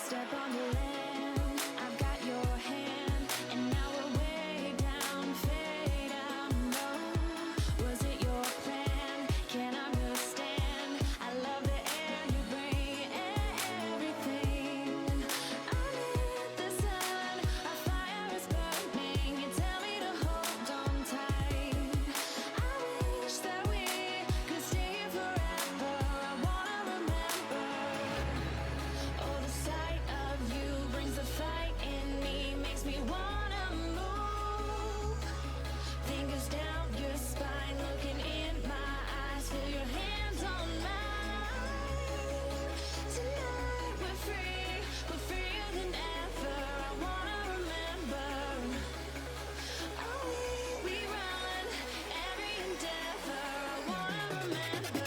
Step on the land, I've got your hand, and now we're way down, fade out, no. Was it your plan? Can't understand. I love the air you bring, everything. Underneath the sun, our fire is burning. You tell me to hold on tight. I wish that we could stay here forever. I wanna remember. Oh, the sight of you brings the fight in me, makes me wanna move. Fingers down your spine, looking in my eyes, feel your hands on mine. Tonight we're free, we're freer than ever. I wanna remember. Oh, we run every endeavor. I wanna remember.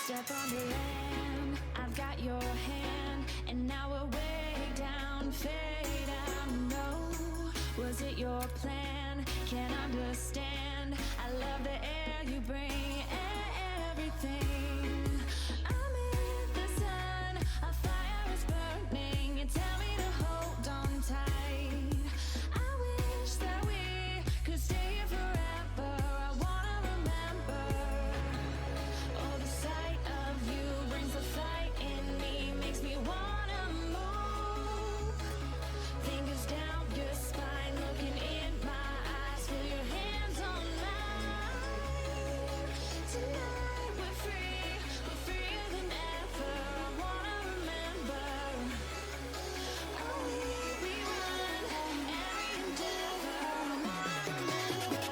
Step on the land, I've got your hand, and now we're way down, fade out, no. Was it your plan? Can't understand. I love the air you bring, everything. I'm in the sun, our fire is burning. You tell me to hold on tight. I wish that we could stay here forever. I wanna remember. Oh, the sight of you brings the fight in me, makes me wanna move. Fingers down your spine, looking in my eyes, feel your hands on mine. Tonight we're free, we're freer than ever. I wanna remember. Oh, we run every endeavor. I wanna remember.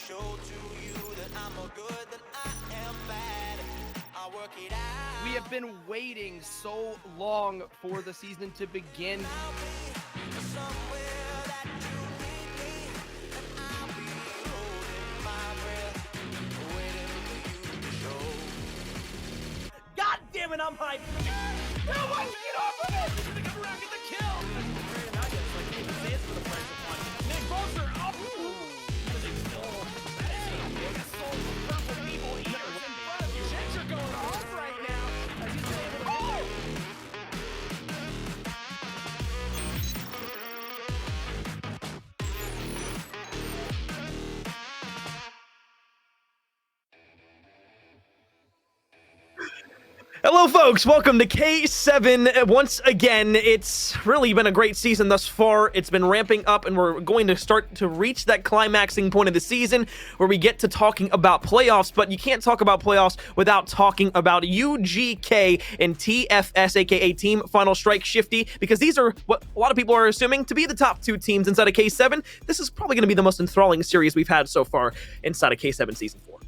show to you that I'm more good than I am bad. I We have been waiting so long for the season to begin. God damn it, I'm hyped. No, why did you get off of it? He's gonna come around and get the kill. Nick Bolter, oh! That is a soul purple evil eater in front of you. Checks are going off right now as he's been able to... Oh! Hello, folks. Welcome to K7. Once again, it's really been a great season thus far. It's been ramping up, and we're going to start to reach that climaxing point of the season where we get to talking about playoffs, but you can't talk about playoffs without talking about UGK and TFS, aka Team Final Strike Shifty, because these are what a lot of people are assuming to be the top two teams inside of K7. This is probably going to be the most enthralling series we've had so far inside of K7 Season 4.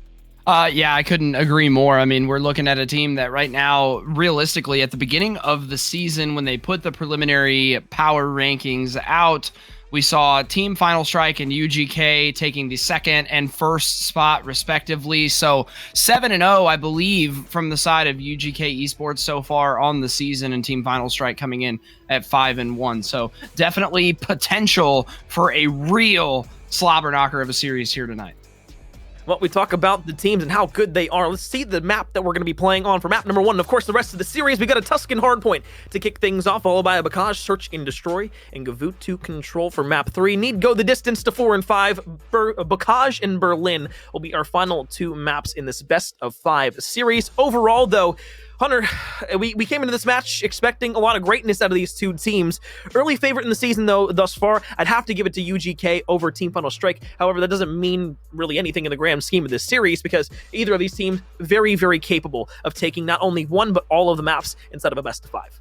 Yeah, I couldn't agree more. I mean, we're looking at a team that right now, realistically, at the beginning of the season, when they put the preliminary power rankings out, we saw Team Final Strike and UGK taking the second and first spot, respectively. So 7-0, I believe, from the side of UGK eSports so far on the season, and Team Final Strike coming in at 5-1. So definitely potential for a real slobber knocker of a series here tonight. Well, we talk about the teams and how good they are. Let's see the map that we're going to be playing on for map number 1. And of course, the rest of the series, we got a Tuscan hardpoint to kick things off, followed by a Bakaj, Search and Destroy, and Gavoot to control for map 3. Need go the distance to 4 and 5. Bakaj and Berlin will be our final 2 maps in this best of 5 series. Overall, though, Hunter, we came into this match expecting a lot of greatness out of these two teams. Early favorite in the season, though, thus far, I'd have to give it to UGK over Team Final Strike. However, that doesn't mean really anything in the grand scheme of this series, because either of these teams very, very capable of taking not only one, but all of the maps inside of a best of 5.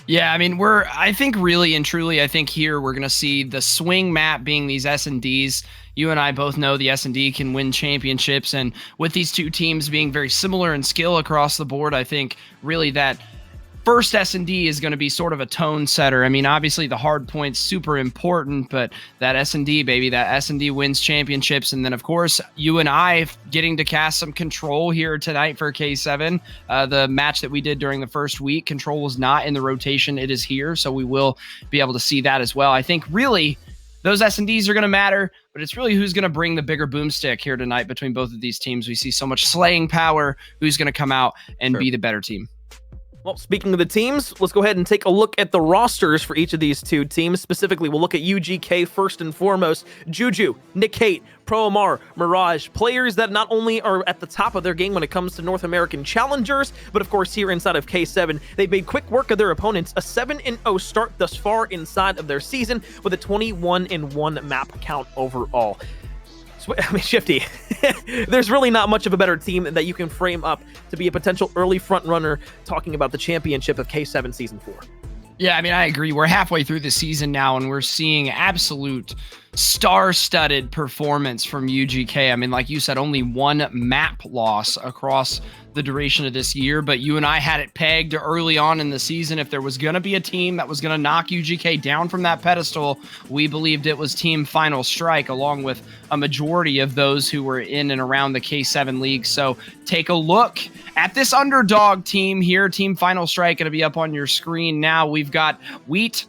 Yeah, I mean, I think really and truly, I think here we're going to see the swing map being these S&Ds. You and I both know the S&D can win championships, and with these two teams being very similar in skill across the board, I think really that first S&D is going to be sort of a tone setter. I mean, obviously the hard point's super important, but that S&D, baby, that S&D wins championships. And then, of course, you and I getting to cast some control here tonight for K7. The match that we did during the first week, control was not in the rotation. It is here, so we will be able to see that as well. I think really those S&Ds are going to matter, but it's really who's going to bring the bigger boomstick here tonight between both of these teams. We see so much slaying power. Who's going to come out and be the better team? Well, speaking of the teams, let's go ahead and take a look at the rosters for each of these two teams. Specifically, we'll look at UGK first and foremost. Juju, Nick Hate, Pro Amar, Mirage, players that not only are at the top of their game when it comes to North American challengers, but of course here inside of K7, they've made quick work of their opponents. A 7-0 start thus far inside of their season with a 21-1 map count overall. I mean, Shifty, there's really not much of a better team that you can frame up to be a potential early front runner talking about the championship of K7 Season 4. Yeah, I mean, I agree. We're halfway through the season now, and we're seeing absolute star-studded performance from UGK. I mean, like you said, only one map loss across the duration of this year, but you and I had it pegged early on in the season. If there was going to be a team that was going to knock UGK down from that pedestal, we believed it was Team Final Strike, along with a majority of those who were in and around the K7 league. So take a look at this underdog team here, Team Final Strike, going to be up on your screen now. We've got Wheat,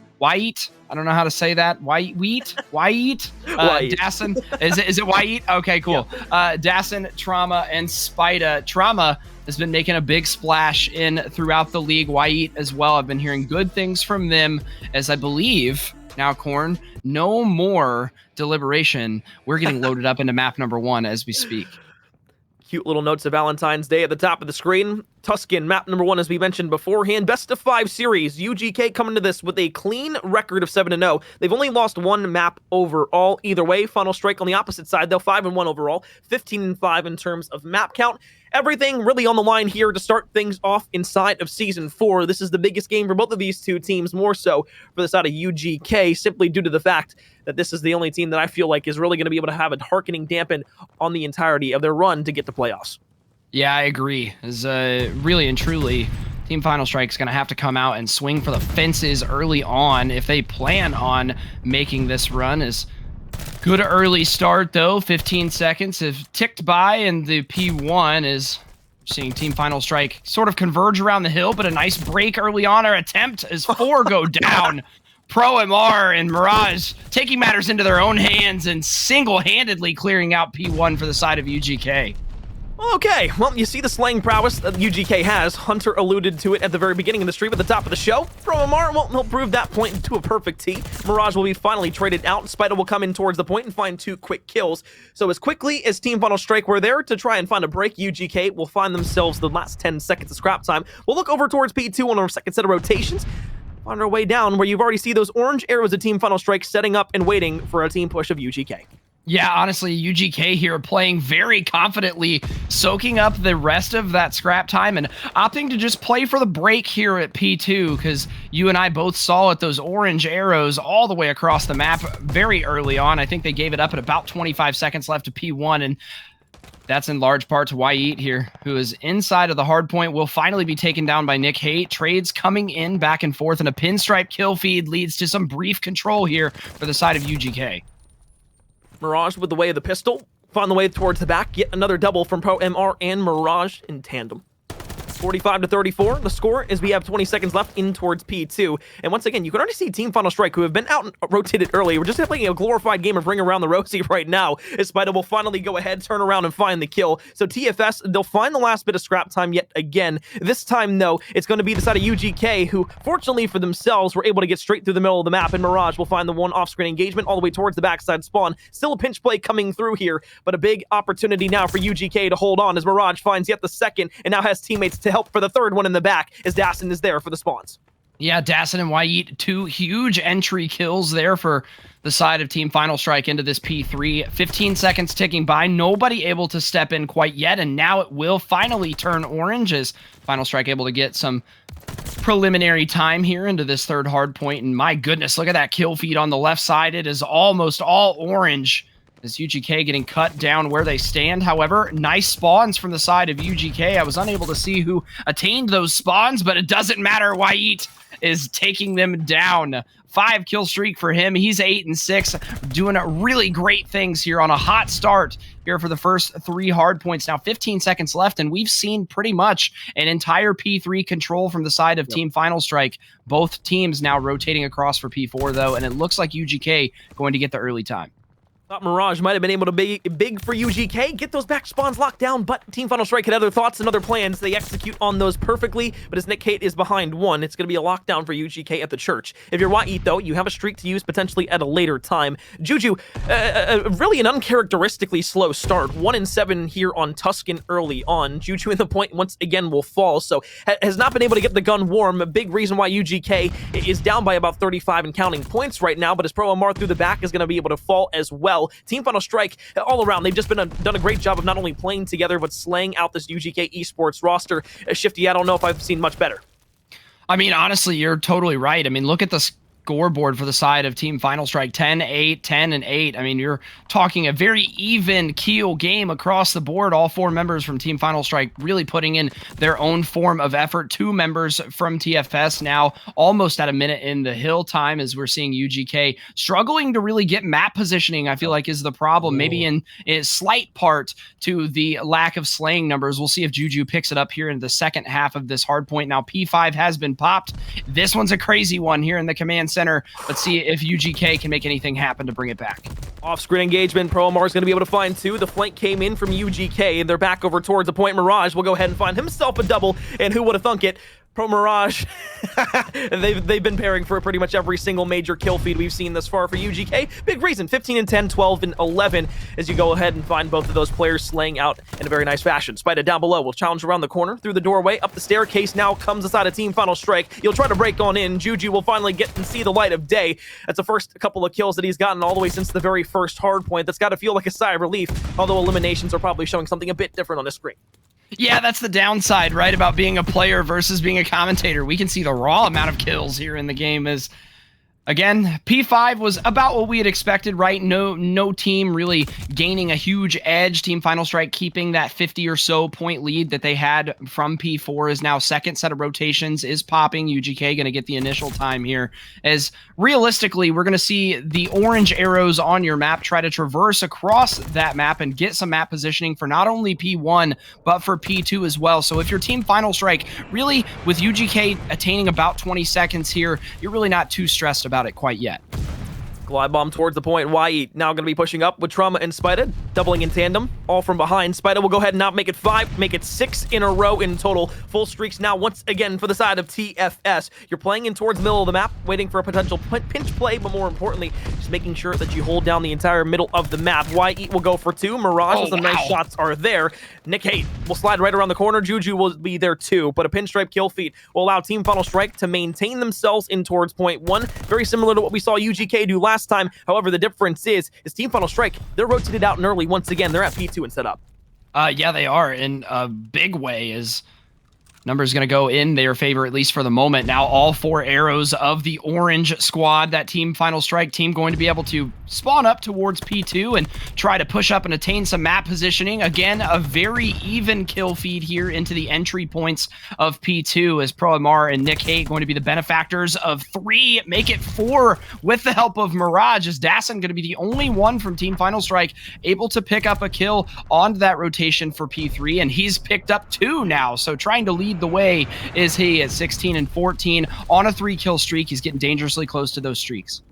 I don't know how to say that. Wheat, Dassen. Is it Wheat? Okay, cool. Yep. Dassen, Trauma, and Spida. Trauma has been making a big splash throughout the league. Wheat as well. I've been hearing good things from them, as I believe now, Corn, no more deliberation. We're getting loaded up into map number 1 as we speak. Cute little notes of Valentine's Day at the top of the screen. Tuscan, map number 1, as we mentioned beforehand. Best of 5 series. UGK coming to this with a clean record of 7-0. They've only lost 1 map overall. Either way, Final Strike on the opposite side, though, 5-1 overall. 15-5 in terms of map count. Everything really on the line here to start things off inside of Season 4. This is the biggest game for both of these two teams, more so for the side of UGK, simply due to the fact that this is the only team that I feel like is really going to be able to have a hearkening dampen on the entirety of their run to get to playoffs. Yeah, I agree. As really and truly, Team Final Strike's going to have to come out and swing for the fences early on if they plan on making this run. As good early start, though. 15 seconds have ticked by, and the P1 is seeing Team Final Strike sort of converge around the hill, but a nice break early on, or attempt as 4 go down. Pro MR and Mirage taking matters into their own hands and single-handedly clearing out P1 for the side of UGK. Okay, well, you see the slaying prowess that UGK has. Hunter alluded to it at the very beginning of the stream at the top of the show. Pro MR, well, he'll prove that point into a perfect T. Mirage will be finally traded out. Spider will come in towards the point and find 2 quick kills. So as quickly as Team Final Strike were there to try and find a break, UGK will find themselves the last 10 seconds of scrap time. We'll look over towards P2 on our second set of rotations. On our way down, where you've already see those orange arrows of Team Final Strike setting up and waiting for a team push of UGK. Yeah, honestly, UGK here playing very confidently, soaking up the rest of that scrap time and opting to just play for the break here at P2, because you and I both saw it, those orange arrows all the way across the map very early on. I think they gave it up at about 25 seconds left to P1, and that's in large part to Wyeat here, who is inside of the hard point, will finally be taken down by Nick Haight. Trades coming in back and forth, and a pinstripe kill feed leads to some brief control here for the side of UGK. Mirage with the way of the pistol, found the way towards the back. Yet another double from Pro MR and Mirage in tandem. 45-34, the score is we have 20 seconds left in towards P2. And once again, you can already see Team Final Strike, who have been out and rotated early. We're just playing a glorified game of Ring Around the Rosie right now. Spider will finally go ahead, turn around, and find the kill. So TFS, they'll find the last bit of scrap time yet again. This time, though, it's going to be the side of UGK, who, fortunately for themselves, were able to get straight through the middle of the map, and Mirage will find the one off-screen engagement all the way towards the backside spawn. Still a pinch play coming through here, but a big opportunity now for UGK to hold on as Mirage finds yet the second, and now has teammates to help for the third one in the back as Dassin is there for the spawns. Yeah, Dassin and Wyeat, 2 huge entry kills there for the side of Team Final Strike into this P3. 15 seconds ticking by, nobody able to step in quite yet, and now it will finally turn orange as Final Strike able to get some preliminary time here into this third hard point. And my goodness, look at that kill feed on the left side. It is almost all orange as UGK getting cut down where they stand. However, nice spawns from the side of UGK. I was unable to see who attained those spawns, but it doesn't matter. Wyeat is taking them down. 5 kill streak for him. He's 8-6, doing really great things here on a hot start here for the first 3 hard points. Now 15 seconds left, and we've seen pretty much an entire P3 control from the side of Team Final Strike. Both teams now rotating across for P4, though, and it looks like UGK going to get the early time. Thought Mirage might have been able to be big for UGK, get those back spawns locked down, but Team Final Strike had other thoughts and other plans. They execute on those perfectly, but as Nick Haight is behind one, it's going to be a lockdown for UGK at the church. If you're Wyeat, though, you have a streak to use potentially at a later time. Juju, really an uncharacteristically slow start. 1-7 here on Tuscan early on. Juju in the point once again will fall, so has not been able to get the gun warm. A big reason why UGK is down by about 35 and counting points right now, but as Pro MR through the back is going to be able to fall as well. Team Final Strike, all around, they've just done a great job of not only playing together, but slaying out this UGK eSports roster. Shifty, I don't know if I've seen much better. I mean, honestly, you're totally right. I mean, look at the scoreboard for the side of Team Final Strike. 10-8, 10-8. I mean, you're talking a very even keel game across the board. All 4 members from Team Final Strike really putting in their own form of effort. 2 members from TFS now almost at a minute in the hill time as we're seeing UGK struggling to really get map positioning, I feel like is the problem. Maybe in a slight part to the lack of slaying numbers. We'll see if Juju picks it up here in the second half of this hard point. Now P5 has been popped. This one's a crazy one here in the command center. Let's see if UGK can make anything happen to bring it back. Off-screen engagement, Pro MR is going to be able to find 2. The flank came in from UGK, and they're back over towards the point. Mirage will go ahead and find himself a double, and who would have thunk it? Pro Mirage, they've been pairing for pretty much every single major kill feed we've seen thus far for UGK. Big reason, 15-10, 12-11, as you go ahead and find both of those players slaying out in a very nice fashion. Spider down below will challenge around the corner, through the doorway, up the staircase, now comes aside of Team Final Strike. You'll try to break on in. Juju will finally get and see the light of day. That's the first couple of kills that he's gotten all the way since the very first hard point. That's got to feel like a sigh of relief, although eliminations are probably showing something a bit different on the screen. Yeah, that's the downside, right, about being a player versus being a commentator. We can see the raw amount of kills here in the game as Again, P5 was about what we had expected, right? No team really gaining a huge edge. Team Final Strike keeping that 50 or so point lead that they had from P4 is now second set of rotations is popping. UGK going to get the initial time here, as realistically, we're going to see the orange arrows on your map try to traverse across that map and get some map positioning for not only P1, but for P2 as well. So if your Team Final Strike, really with UGK attaining about 20 seconds here, you're really not too stressed about it quite yet. Glide bomb towards the point. YE now going to be pushing up with Trauma and Spida, doubling in tandem, all from behind. Spida will go ahead and now make it 5, make it 6 in a row in total. Full streaks now once again for the side of TFS. You're playing in towards the middle of the map, waiting for a potential pinch play, but more importantly, just making sure that you hold down the entire middle of the map. YE will go for 2. Mirage with some nice shots are there. Nick Haight will slide right around the corner. Juju will be there too, but a pinstripe kill feed will allow Team Final Strike to maintain themselves in towards point 1. Very similar to what we saw UGK do last time. However, the difference is Team Final Strike, they're rotated out and early once again. They're at P2 and set up. Yeah, they are in a big way. Is numbers going to go in their favor, at least for the moment. Now, all 4 arrows of the orange squad, that Team Final Strike team, going to be able to spawn up towards P2 and try to push up and attain some map positioning. Again, a very even kill feed here into the entry points of P2, as Pro Amar and Nick Haight going to be the benefactors of 3, make it 4 with the help of Mirage, as Dassen going to be the only one from Team Final Strike able to pick up a kill onto that rotation for P3, and he's picked up 2 now, so trying to lead the way is he at 16 and 14 on a 3-kill streak. He's getting dangerously close to those streaks.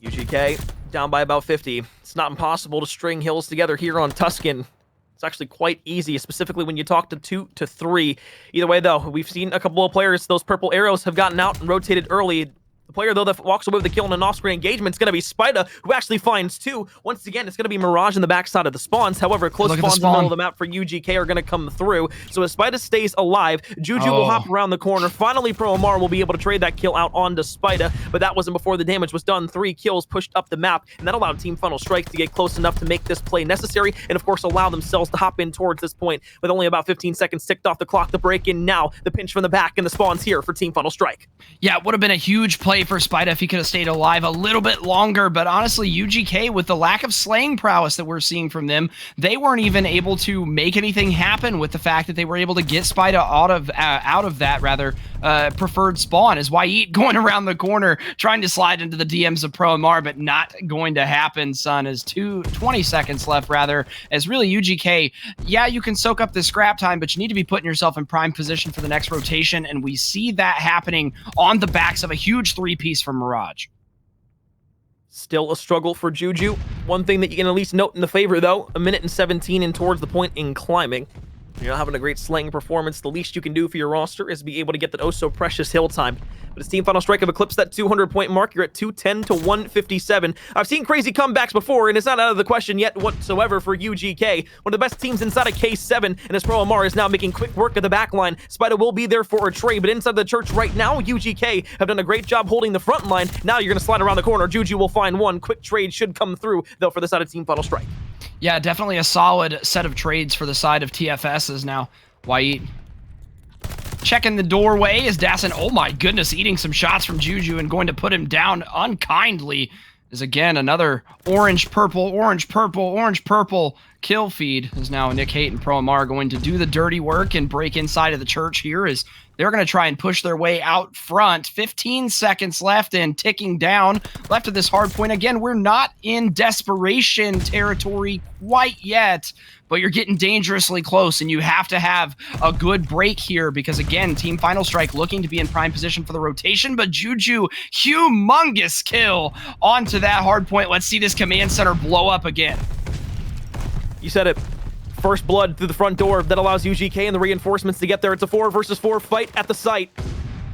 UGK down by about 50. It's not impossible to string hills together here on Tuscan. It's actually quite easy, specifically when you talk to 2 to 3. Either way, though, we've seen a couple of players, those purple arrows have gotten out and rotated early. The player, though, that walks away with the kill in an off-screen engagement is going to be Spida, who actually finds 2. Once again, it's going to be Mirage in the backside of the spawns. However, close spawns in the middle of the map for UGK are going to come through. So as Spida stays alive, Juju will hop around the corner. Finally, Pro Amar will be able to trade that kill out onto Spida, but that wasn't before the damage was done. 3 kills pushed up the map, and that allowed Team Final Strike to get close enough to make this play necessary, and of course, allow themselves to hop in towards this point with only about 15 seconds ticked off the clock to break in now. The pinch from the back and the spawns here for Team Final Strike. Yeah, it would have been a huge play for Spida if he could have stayed alive a little bit longer, but honestly, UGK, with the lack of slaying prowess that we're seeing from them, they weren't even able to make anything happen with the fact that they were able to get Spida out of that preferred spawn, as YE going around the corner trying to slide into the DMs of Pro Amar, but not going to happen, son, as 20 seconds left, as really UGK, yeah, you can soak up the scrap time, but you need to be putting yourself in prime position for the next rotation, and we see that happening on the backs of a huge 3-piece from Mirage. Still a struggle for Juju. One thing that you can at least note in the favor, though, 1 minute and 17 in towards the point in climbing. You're not having a great slaying performance. The least you can do for your roster is be able to get that oh-so-precious hill time. But as Team Final Strike have eclipsed that 200-point mark, you're at 210 to 157. I've seen crazy comebacks before, and it's not out of the question yet whatsoever for UGK. One of the best teams inside of K7, and as Pro Amar is now making quick work of the backline. Spida will be there for a trade, but inside the church right now, UGK have done a great job holding the front line. Now you're going to slide around the corner. Juju will find 1. Quick trade should come through, though, for the side of Team Final Strike. Yeah, definitely a solid set of trades for the side of TFS's now. YE checking the doorway is Dassen, oh my goodness, eating some shots from Juju and going to put him down unkindly. Is again another orange, purple kill feed. Is now Nick Haight and Pro Amar going to do the dirty work and break inside of the church here, as they're going to try and push their way out front. 15 seconds left and ticking down left of this hard point. Again, we're not in desperation territory quite yet, but you're getting dangerously close, and you have to have a good break here because, again, Team Final Strike looking to be in prime position for the rotation, but Juju, humongous kill onto that hard point. Let's see this command center blow up again. You said it. First blood through the front door that allows UGK and the reinforcements to get there. It's a 4 versus 4 fight at the site.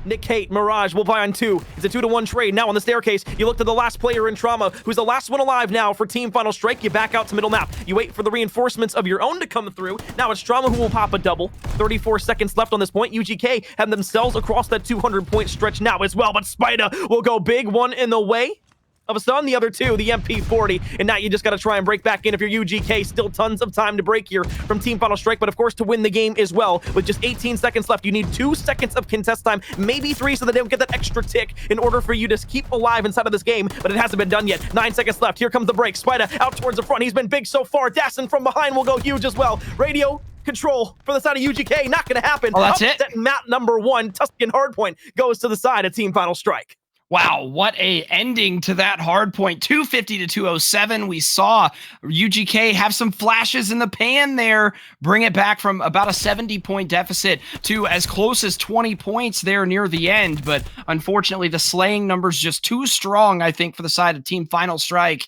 Nick Haight, Mirage will buy on 2. It's a 2-to-1 trade. Now on the staircase, you look to the last player in Trauma, who's the last one alive now for Team Final Strike. You back out to middle map. You wait for the reinforcements of your own to come through. Now it's Trauma who will pop a double. 34 seconds left on this point. UGK have themselves across that 200-point stretch now as well, but Spida will go big. 1 in the way. of a sudden, the other two, the MP40, and now you just got to try and break back in if you're UGK. Still tons of time to break here from Team Final Strike, but of course to win the game as well. With just 18 seconds left, you need 2 seconds of contest time, maybe 3, so that they don't get that extra tick in order for you to keep alive inside of this game, but it hasn't been done yet. 9 seconds left. Here comes the break. Spider out towards the front. He's been big so far. Dassin from behind will go huge as well. Radio control for the side of UGK. Not going to happen. Oh, that's it? Map number 1, Tuscan Hardpoint, goes to the side of Team Final Strike. Wow, what a ending to that hard point. 250 to 207. We saw UGK have some flashes in the pan there, bring it back from about a 70-point deficit to as close as 20 points there near the end. But unfortunately, the slaying number's just too strong, I think, for the side of Team Final Strike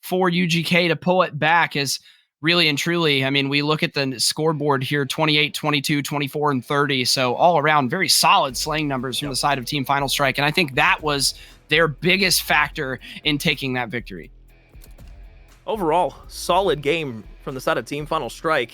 for UGK to pull it back. As really and truly, I mean, we look at the scoreboard here, 28, 22, 24, and 30. So all around, very solid slaying numbers from the side of Team Final Strike. And I think that was their biggest factor in taking that victory. Overall, solid game from the side of Team Final Strike.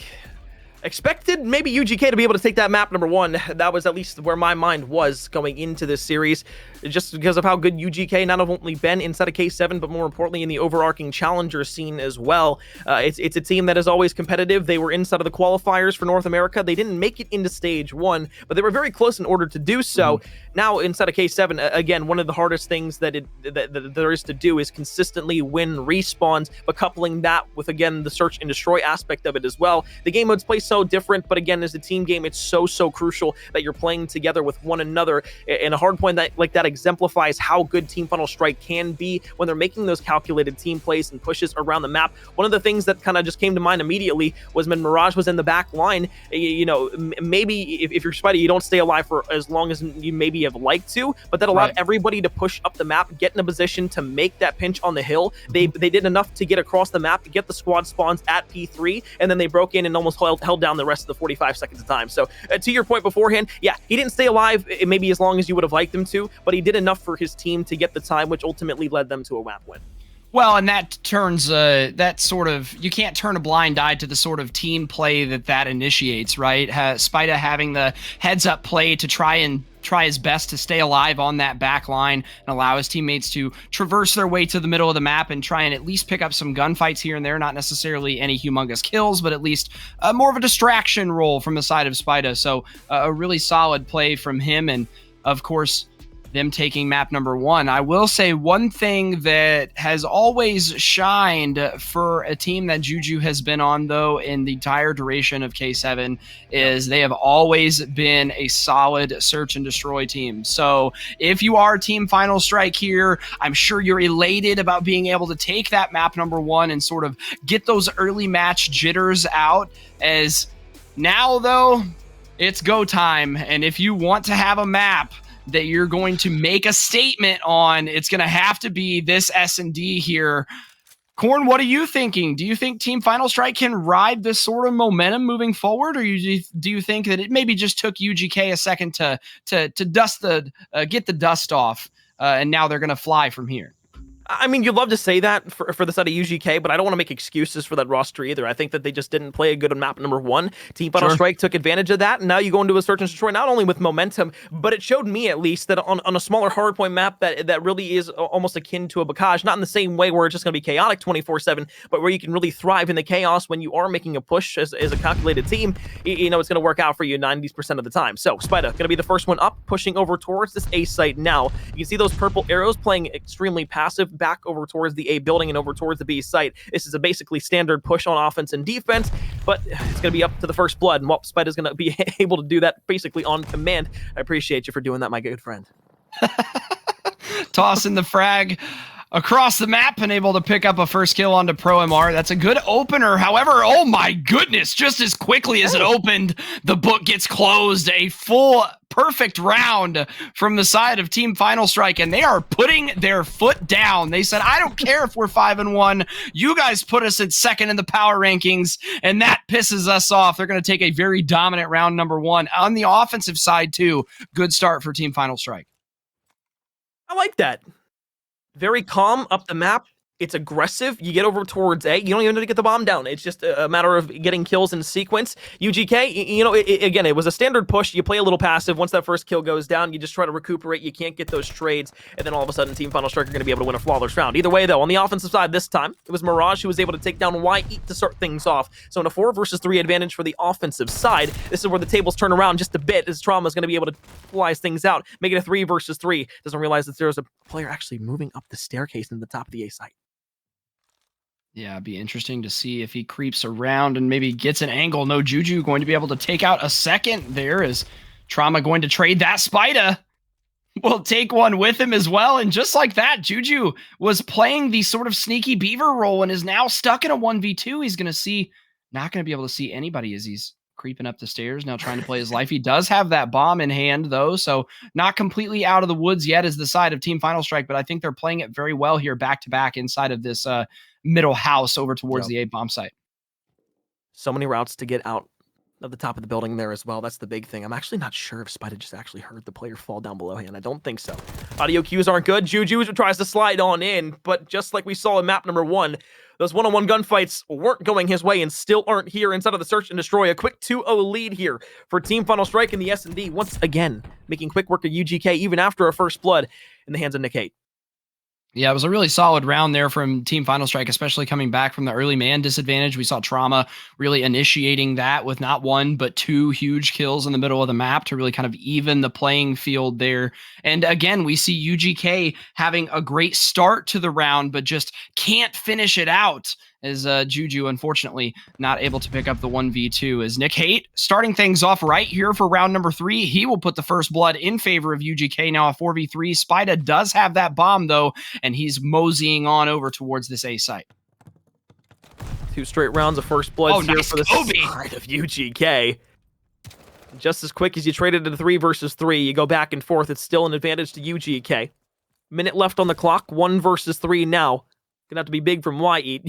Expected maybe UGK to be able to take that map number 1. That was at least where my mind was going into this series, just because of how good UGK not only been inside of K7, but more importantly in the overarching challenger scene as well. It's a team that is always competitive. They were inside of the qualifiers for North America. They didn't make it into stage 1, but they were very close in order to do so. Now inside of K7, again, one of the hardest things that there is to do is consistently win respawns, but coupling that with, again, the search and destroy aspect of it as well. The game modes play so different, but again, as a team game, it's so crucial that you're playing together with one another. And a hard point like that exemplifies how good Team Final Strike can be when they're making those calculated team plays and pushes around the map. One of the things that kind of just came to mind immediately was when Mirage was in the back line. You know, maybe if you're Spidey, you don't stay alive for as long as you maybe have liked to, but that allowed everybody to push up the map, get in a position to make that pinch on the hill. They did enough to get across the map, to get the squad spawns at P3, and then they broke in and almost held down the rest of the 45 seconds of time. So to your point beforehand, yeah, he didn't stay alive maybe as long as you would have liked him to, but he did enough for his team to get the time, which ultimately led them to a map win. Well, and that turns that sort of, you can't turn a blind eye to the sort of team play that initiates, right? Spida having the heads up play to try his best to stay alive on that back line and allow his teammates to traverse their way to the middle of the map and try and at least pick up some gunfights here and there. Not necessarily any humongous kills, but at least more of a distraction role from the side of Spida. So a really solid play from him. And of course, them taking map number 1. I will say one thing that has always shined for a team that Juju has been on, though, in the entire duration of K7 is they have always been a solid search and destroy team. So if you are Team Final Strike here, I'm sure you're elated about being able to take that map number 1 and sort of get those early match jitters out. As now, though, it's go time. And if you want to have a map that you're going to make a statement on, it's going to have to be this S&D here. Corn, what are you thinking? Do you think Team Final Strike can ride this sort of momentum moving forward, or do you think that it maybe just took UGK a second to get the dust off, and now they're going to fly from here? I mean, you'd love to say that for the side of UGK, but I don't want to make excuses for that roster either. I think that they just didn't play a good map number 1. Team Final Strike took advantage of that, and now you go into a search and destroy, not only with momentum, but it showed me at least that on a smaller hardpoint map that really is almost akin to a Bacage, not in the same way where it's just going to be chaotic 24/7, but where you can really thrive in the chaos when you are making a push as a calculated team. You know, it's going to work out for you 90% of the time. So Spida going to be the first one up, pushing over towards this A site now. You can see those purple arrows playing extremely passive, back over towards the A building and over towards the B site. This is a basically standard push on offense and defense, but it's going to be up to the first blood, and Spida's going to be able to do that basically on command. I appreciate you for doing that, my good friend. Tossing the frag across the map and able to pick up a first kill onto Pro MR. That's a good opener. However, oh my goodness, just as quickly as it opened, the book gets closed. A full perfect round from the side of Team Final Strike, and they are putting their foot down. They said, I don't care if we're 5-1. You guys put us at second in the power rankings, and that pisses us off. They're going to take a very dominant round number 1. On the offensive side, too, good start for Team Final Strike. I like that. Very calm up the map. It's aggressive. You get over towards A. You don't even need to get the bomb down. It's just a matter of getting kills in sequence. UGK, again, it was a standard push. You play a little passive. Once that first kill goes down, you just try to recuperate. You can't get those trades. And then all of a sudden, Team Final Strike are going to be able to win a flawless round. Either way, though, on the offensive side this time, it was Mirage who was able to take down YE to start things off. So in a 4 versus 3 advantage for the offensive side, this is where the tables turn around just a bit as Trauma is going to be able to flies things out, make it a 3 versus 3. Doesn't realize that there's a player actually moving up the staircase in the top of the A site. Yeah, it'd be interesting to see if he creeps around and maybe gets an angle. No Juju going to be able to take out a second there. Is Trauma going to trade that? Spida will take one with him as well. And just like that, Juju was playing the sort of sneaky beaver role and is now stuck in a 1v2. He's not going to be able to see anybody as he's creeping up the stairs, now trying to play his life. He does have that bomb in hand, though, so not completely out of the woods yet as the side of Team Final Strike, but I think they're playing it very well here back-to-back inside of this middle house over towards the A-bomb site. So many routes to get out of the top of the building there as well. That's the big thing. I'm actually not sure if Spida just actually heard the player fall down below him. I don't think so. Audio cues aren't good. Juju tries to slide on in, but just like we saw in map number 1, those one-on-one gunfights weren't going his way and still aren't here inside of the Search and Destroy. A quick 2-0 lead here for Team Final Strike in the S&D. Once again, making quick work of UGK even after a first blood in the hands of Nick Haight. Yeah, it was a really solid round there from Team Final Strike, especially coming back from the early man disadvantage. We saw Trauma really initiating that with not 1, but 2 huge kills in the middle of the map to really kind of even the playing field there. And again, we see UGK having a great start to the round, but just can't finish it out, as Juju, unfortunately, not able to pick up the 1v2. As Nick Haight starting things off right here for round number 3. He will put the first blood in favor of UGK, now a 4v3. Spida does have that bomb, though, and he's moseying on over towards this A site. 2 straight rounds of first blood here nice for the Kobe. side of UGK. Just as quick as you traded to 3 versus 3, you go back and forth. It's still an advantage to UGK. Minute left on the clock, 1 versus 3 now. Gonna have to be big from YE.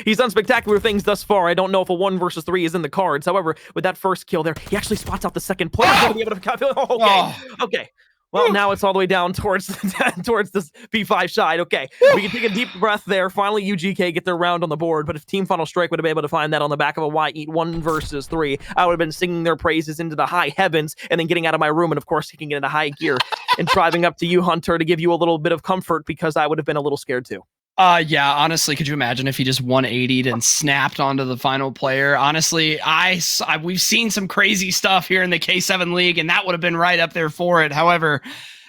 He's done spectacular things thus far. I don't know if a 1 versus 3 is in the cards. However, with that first kill there, he actually spots out the second player. Gonna be able to okay. Well, now it's all the way down towards this P5 side. Okay, we can take a deep breath there. Finally, UGK get their round on the board. But if Team Final Strike would have been able to find that on the back of a YE 1 versus 3, I would have been singing their praises into the high heavens and then getting out of my room and, of course, kicking it into high gear and driving up to you, Hunter, to give you a little bit of comfort because I would have been a little scared too. Yeah, honestly, could you imagine if he just 180'd and snapped onto the final player? Honestly, we've seen some crazy stuff here in the K7 League, and that would have been right up there for it. However,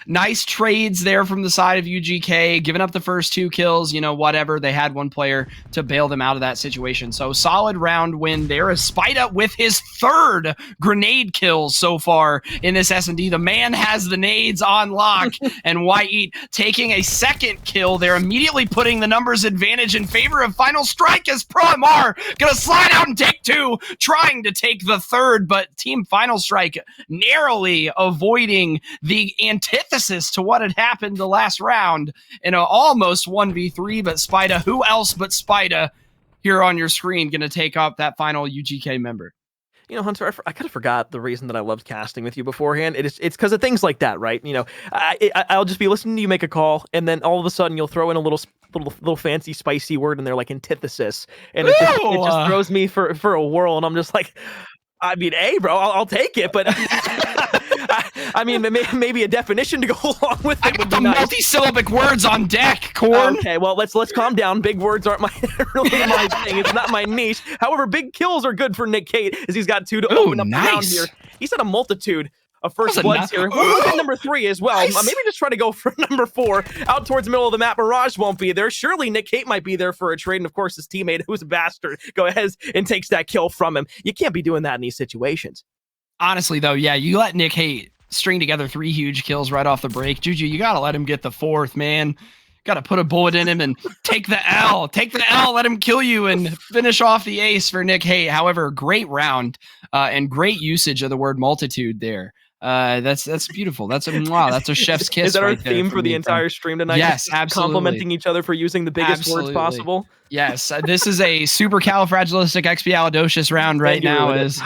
nice trades there from the side of UGK, giving up the first 2 kills, whatever. They had 1 player to bail them out of that situation. So solid round win there. Is Spida with his 3rd grenade kill so far in this S&D. The man has the nades on lock, and YE taking a 2nd kill there, immediately putting the numbers advantage in favor of Final Strike as ProMR gonna slide out and take 2, trying to take the 3rd, but Team Final Strike narrowly avoiding the antithesis to what had happened the last round in an almost 1v3, but Spida, who else but Spida here on your screen, going to take up that final UGK member? Hunter, I kind of forgot the reason that I loved casting with you beforehand. It's because of things like that, right? I'll just be listening to you make a call, and then all of a sudden you'll throw in a little fancy spicy word in there like antithesis, and it just throws me for a whirl, and I'm just like, I mean, hey, bro, I'll take it, but I mean, maybe a definition to go along with it. I got the multi-syllabic words on deck, Corn. Okay, well, let's calm down. Big words aren't really my thing. It's not my niche. However, big kills are good for Nick Haight, as he's got 2 to open up the round here. He's had a multitude of first bloods here. Look at number 3 as well. Nice. Maybe just try to go for number 4 out towards the middle of the map. Mirage won't be there. Surely Nick Haight might be there for a trade. And of course, his teammate, who's a bastard, go ahead and takes that kill from him. You can't be doing that in these situations. Honestly, though, yeah, you let Nick Haight string together 3 huge kills right off the break. Juju, you got to let him get the 4th, man. Got to put a bullet in him and take the L. Take the L, let him kill you and finish off the ace for Nick Haight. However, great round and great usage of the word multitude there. That's beautiful. That's a chef's kiss. Is that our right theme for the entire stream tonight? Yes, absolutely. Complimenting each other for using the biggest words possible. Yes, this is a supercalifragilisticexpialidocious round right now as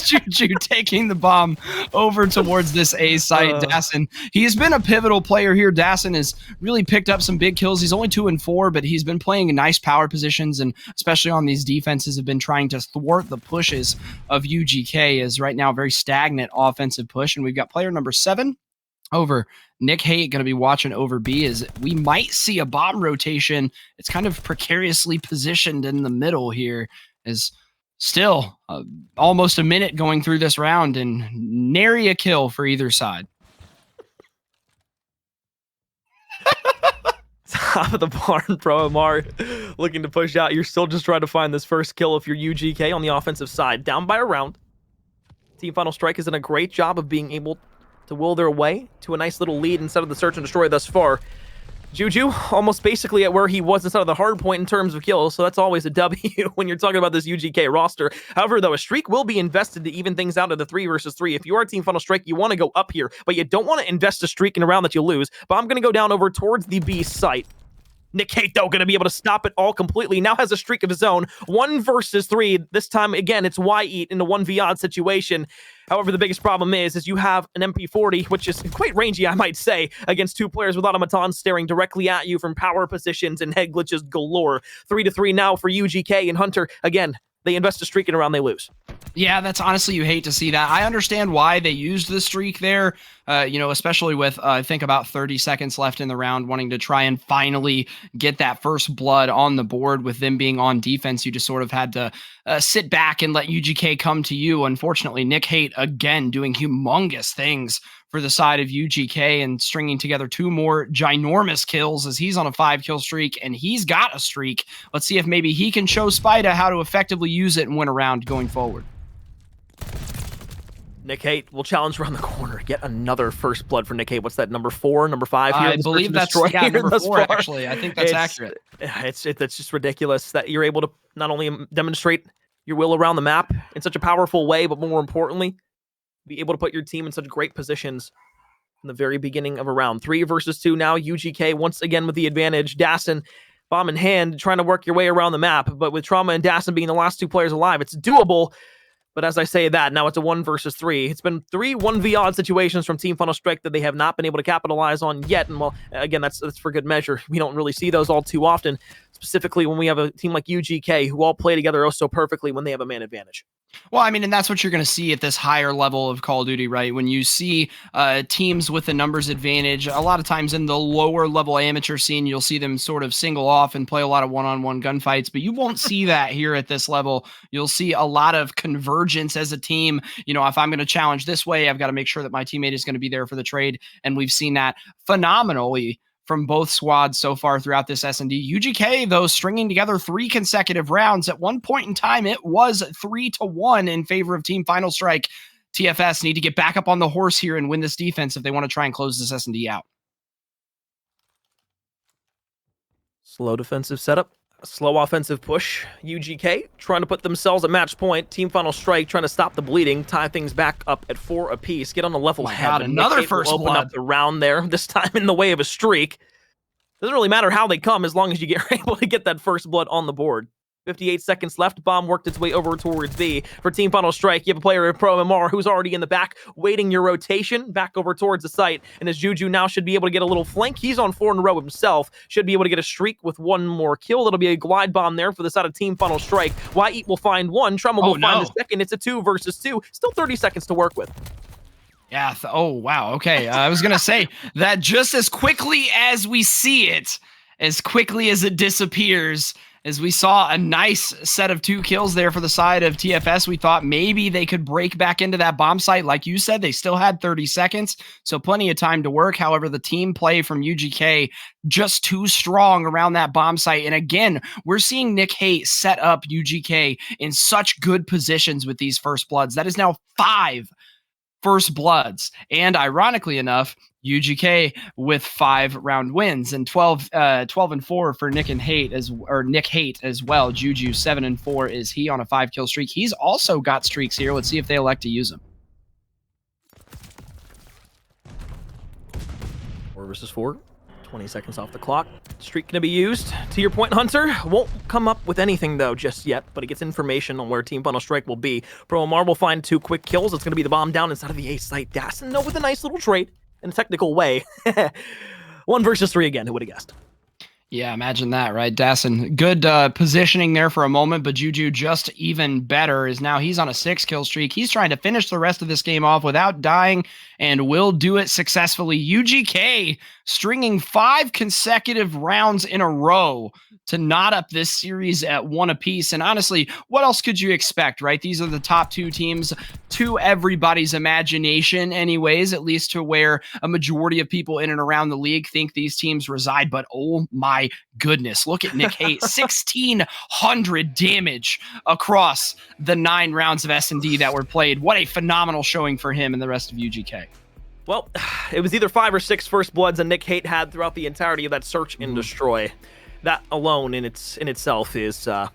Juju taking the bomb over towards this A site. Dassen, he's been a pivotal player here. Dassen has really picked up some big kills. He's only 2 and 4, but he's been playing in nice power positions, and especially on these defenses have been trying to thwart the pushes of UGK, as right now very stagnant offensive push. And we've got player number 7 over Nick Haight going to be watching over B, as we might see a bomb rotation. It's kind of precariously positioned in the middle here, as still almost a minute going through this round and nary a kill for either side. Top of the barn, Pro MR looking to push out. You're still just trying to find this first kill if you're UGK on the offensive side. Down by a round. Team Final Strike has done a great job of being able to will their way to a nice little lead instead of the search and destroy thus far. Juju almost basically at where he was instead of the hard point in terms of kills, so that's always a W when you're talking about this UGK roster. However, though, a streak will be invested to even things out of the 3 versus 3. If you are Team Final Strike, you want to go up here, but you don't want to invest a streak in a round that you lose. But I'm going to go down over towards the B site. Nick Haight, though, going to be able to stop it all completely. Now has a streak of his own. 1 versus 3. This time, again, it's Y-Eat in a 1v odd situation. However, the biggest problem is you have an MP40, which is quite rangy, I might say, against 2 players with automatons staring directly at you from power positions and head glitches galore. 3-3 now for UGK and Hunter. Again, they invest a streak in a round, they lose. Yeah, that's honestly, you hate to see that. I understand why they used the streak there, especially with, I think, about 30 seconds left in the round, wanting to try and finally get that first blood on the board. With them being on defense, you just sort of had to sit back and let UGK come to you. Unfortunately, Nick Haight, again, doing humongous things for the side of UGK and stringing together 2 more ginormous kills, as he's on a 5-kill streak, and he's got a streak. Let's see if maybe he can show Spida how to effectively use it and win a round going forward. Nick Haight will challenge around the corner. Get another first blood for Nick Haight. What's that, number 4, number 5 here? I believe that's number 4, actually. I think that's accurate. It's just ridiculous that you're able to not only demonstrate your will around the map in such a powerful way, but more importantly, be able to put your team in such great positions in the very beginning of a round. 3 versus 2 now. UGK once again with the advantage. Dassen, bomb in hand, trying to work your way around the map. But with Trauma and Dassen being the last 2 players alive, it's doable. But as I say that, now it's a 1 versus 3. It's been 3 1v odd situations from Team Final Strike that they have not been able to capitalize on yet. And well, again, that's for good measure. We don't really see those all too often, specifically when we have a team like UGK who all play together oh so perfectly when they have a man advantage. Well, I mean, and that's what you're going to see at this higher level of Call of Duty, right? When you see teams with a numbers advantage, a lot of times in the lower level amateur scene, you'll see them sort of single off and play a lot of one-on-one gunfights, but you won't see that here at this level. You'll see a lot of convergence as a team. If I'm going to challenge this way, I've got to make sure that my teammate is going to be there for the trade, and we've seen that phenomenally from both squads so far throughout this S&D. UGK, though, stringing together 3 consecutive rounds. At one point in time, it was 3-1 in favor of Team Final Strike. TFS need to get back up on the horse here and win this defense if they want to try and close this S&D out. Slow defensive setup, slow offensive push. UGK trying to put themselves at match point. Team Final Strike trying to stop the bleeding, tie things back up at 4 apiece, get on a level head. God, another first open blood. up the round there, this time in the way of a streak. Doesn't really matter how they come as long as you get able to get that first blood on the board. 58 seconds left. Bomb worked its way over towards B. For Team Final Strike, you have a player in Pro MR who's already in the back, waiting your rotation back over towards the site. And as Juju now should be able to get a little flank, he's on 4 in a row himself. Should be able to get a streak with 1 more kill. That'll be a glide bomb there for the side of Team Final Strike. Y-Eat will find 1. Trumbull will find the second. It's a 2 versus 2. Still 30 seconds to work with. Yeah. Oh, wow. Okay. I was going to say that just as quickly as we see it, as quickly as it disappears, as we saw a nice set of 2 kills there for the side of TFS, we thought maybe they could break back into that bomb site. Like you said, they still had 30 seconds, so plenty of time to work. However, the team play from UGK just too strong around that bomb site. And again, we're seeing Nick Haight set up UGK in such good positions with these first bloods. That is now 5 first bloods. And ironically enough, UGK with 5 round wins, and 12-4 for Nick Haight as well. Juju 7-4 is he on a 5-kill streak. He's also got streaks here. Let's see if they elect to use them. 4 versus 4. 20 seconds off the clock. Streak gonna be used. To your point, Hunter won't come up with anything though just yet, but he gets information on where Team Final Strike will be. Pro Omar will find 2 quick kills. It's gonna be the bomb down inside of the A site. Dassen though with a nice little trade in a technical way. 1 versus 3 again. Who would have guessed? Yeah, imagine that, right? Dassen, good positioning there for a moment, but Juju just even better is now he's on a 6-kill streak. He's trying to finish the rest of this game off without dying and will do it successfully. UGK stringing 5 consecutive rounds in a row to knot up this series at 1 apiece. And honestly, what else could you expect, right? These are the top 2 teams to everybody's imagination anyways, at least to where a majority of people in and around the league think these teams reside. But oh my goodness, look at Nick Haight, 1,600 damage across the 9 rounds of S&D that were played. What a phenomenal showing for him and the rest of UGK. Well, it was either 5 or 6 first bloods that Nick Haight had throughout the entirety of that search and destroy. That alone in itself is, well,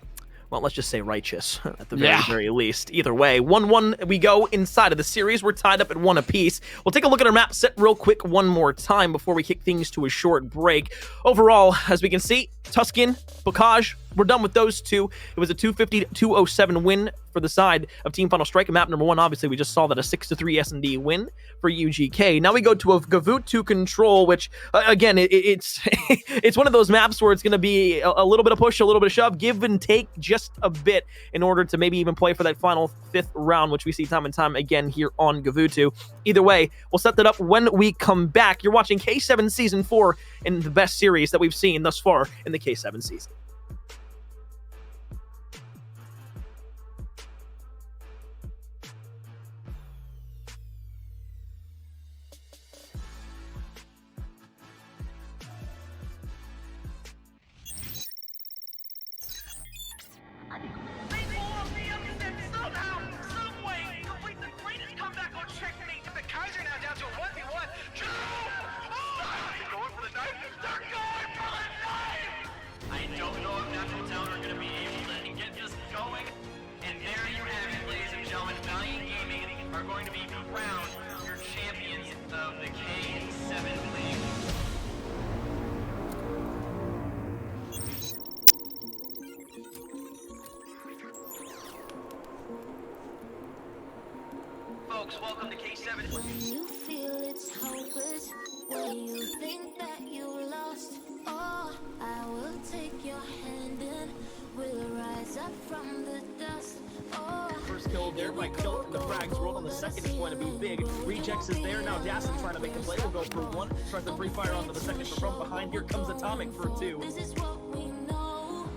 let's just say righteous at the very least. Either way, 1-1 we go inside of the series. We're tied up at 1 apiece. We'll take a look at our map set real quick one more time before we kick things to a short break. Overall, as we can see, Tuscan, Bocage, we're done with those 2. It was a 250-207 win for the side of Team Final Strike. Map number 1, obviously, we just saw that a 6-3 S&D win for UGK. Now we go to a Gavoot 2 control, which, again, it's it's one of those maps where it's going to be a little bit of push, a little bit of shove, give and take just a bit in order to maybe even play for that final 5th round, which we see time and time again here on Gavoot 2. Either way, we'll set that up when we come back. You're watching K7 Season 4 in the best series that we've seen thus far in the K7 season. Welcome to K7. When you feel it's hopeless, when you think that you lost, oh, I will take your hand and we'll rise up from the dust. Oh, First kill there by Kilt, and the frags rolled on the second is going to be big. Rejects is there, now Dassen trying to make a play, will go for 1, tries to free fire onto the second from behind, here comes Atomic for 2. this is what we know.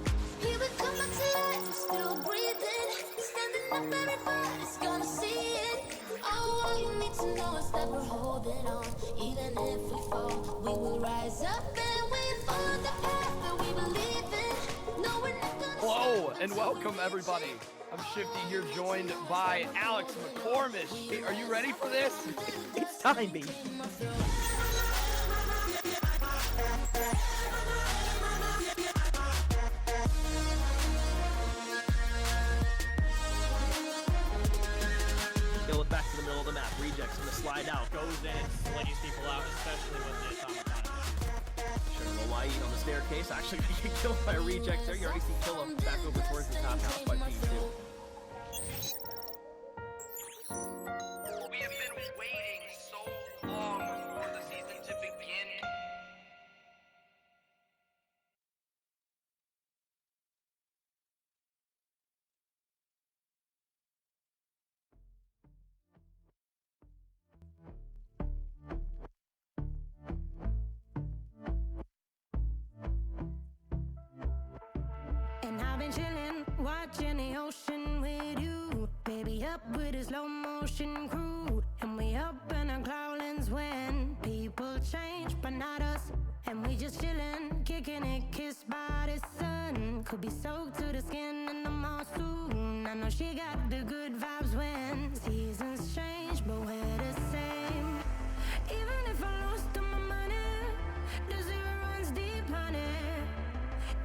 Here we come back to life, still breathing, standing up, everybody's gonna see it. Oh, all you need to know is that we're holding on. Even if we fall, we will rise up and we follow the path that we believe in. No, we're not gonna Hello and welcome everybody. I'm Shifty here, joined by Alex McCormish. Hey, are you ready for this? It's time, baby. Kill it back to the middle of the map. Rejects gonna slide out. Goes in, slays people out, especially with the atomic on it. Sure, Hawaii on the staircase. Actually gonna get killed by a reject there. You already see Killa back over towards the top house by P2. We have been waiting so long for the season to begin. And I've been chillin', watching the ocean with you. Baby up with a slow motion crew. And we up in our cloudlands when people change, but not us. And we just chillin', kicking it, kissed by the sun. Could be soaked to the skin in the mall soon. I know she got the good vibes when seasons change, but we're the same. Even if I lost all my money, the zero runs deep, honey.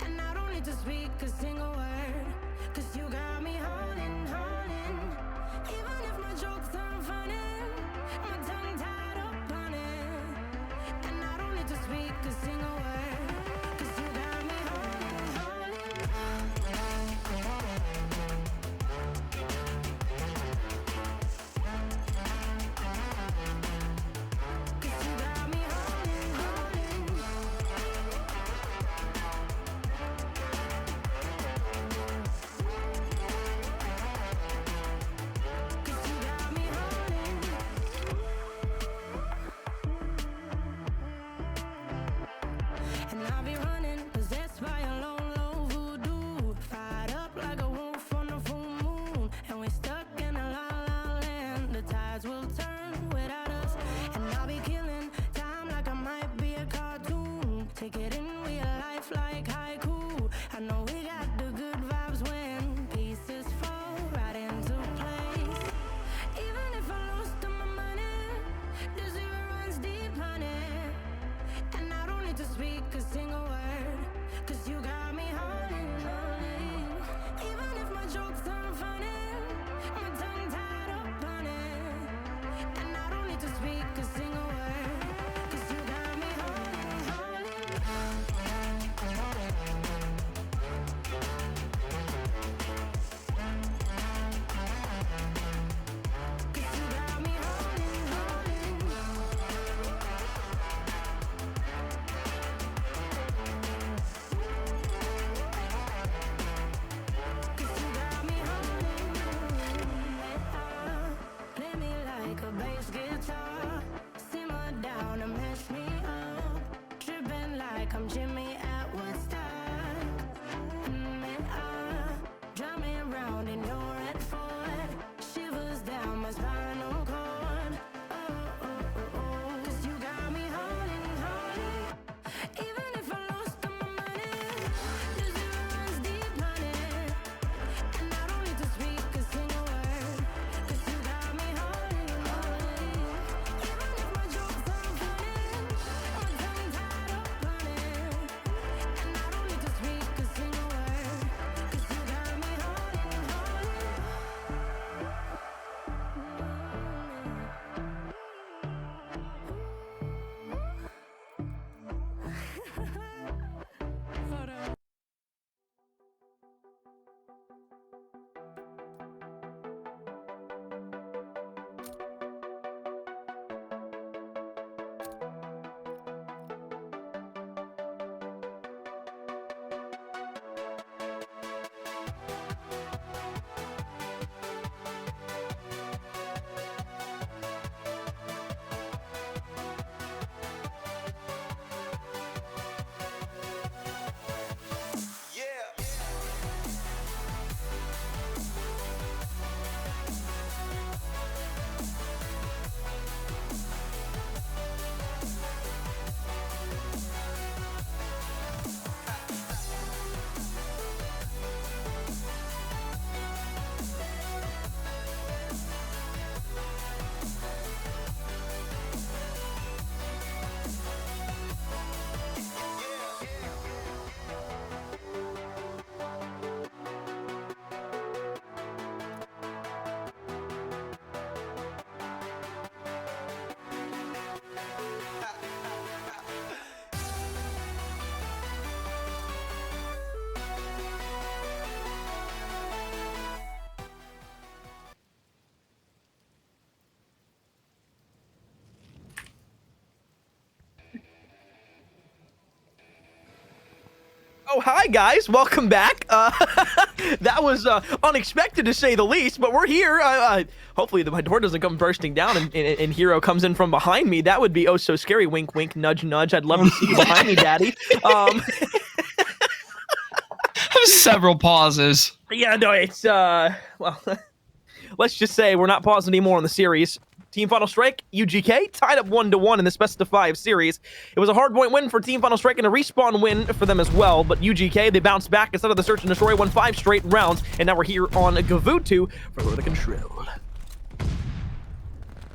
And I don't need to speak a single word, 'cause you got me holding, holding. Even if my jokes aren't funny, my tongue tied up on it. And I don't need to speak a single I'm Jimmy at Woodstock. And drive me around in your red Ford. Shivers down my spinal cord. Oh. 'Cause you got me holding, holding. Even if I lost all my money, the zero runs deep, honey. And I don't need to speak a single word. 'Cause you got me holding, holding. Even if my jokes aren't funny, my tongue tied up on it. And I don't need to speak a single word. 'Cause you got me holding, holding. Oh, hi guys, welcome back. That was unexpected to say the least, but we're here. Hopefully my door doesn't come bursting down and Hero comes in from behind me. That would be oh so scary. Wink, wink, nudge, nudge. I'd love to see you behind me, Daddy. Several pauses. Yeah, no, it's well, let's just say we're not pausing anymore in the series. Team Final Strike, UGK, tied up 1-1 in this best-of-5 series. It was a hard-point win for Team Final Strike and a respawn win for them as well, but UGK, they bounced back instead of the Search and Destroy, won 5 straight rounds, and now we're here on Gavutu for the Control.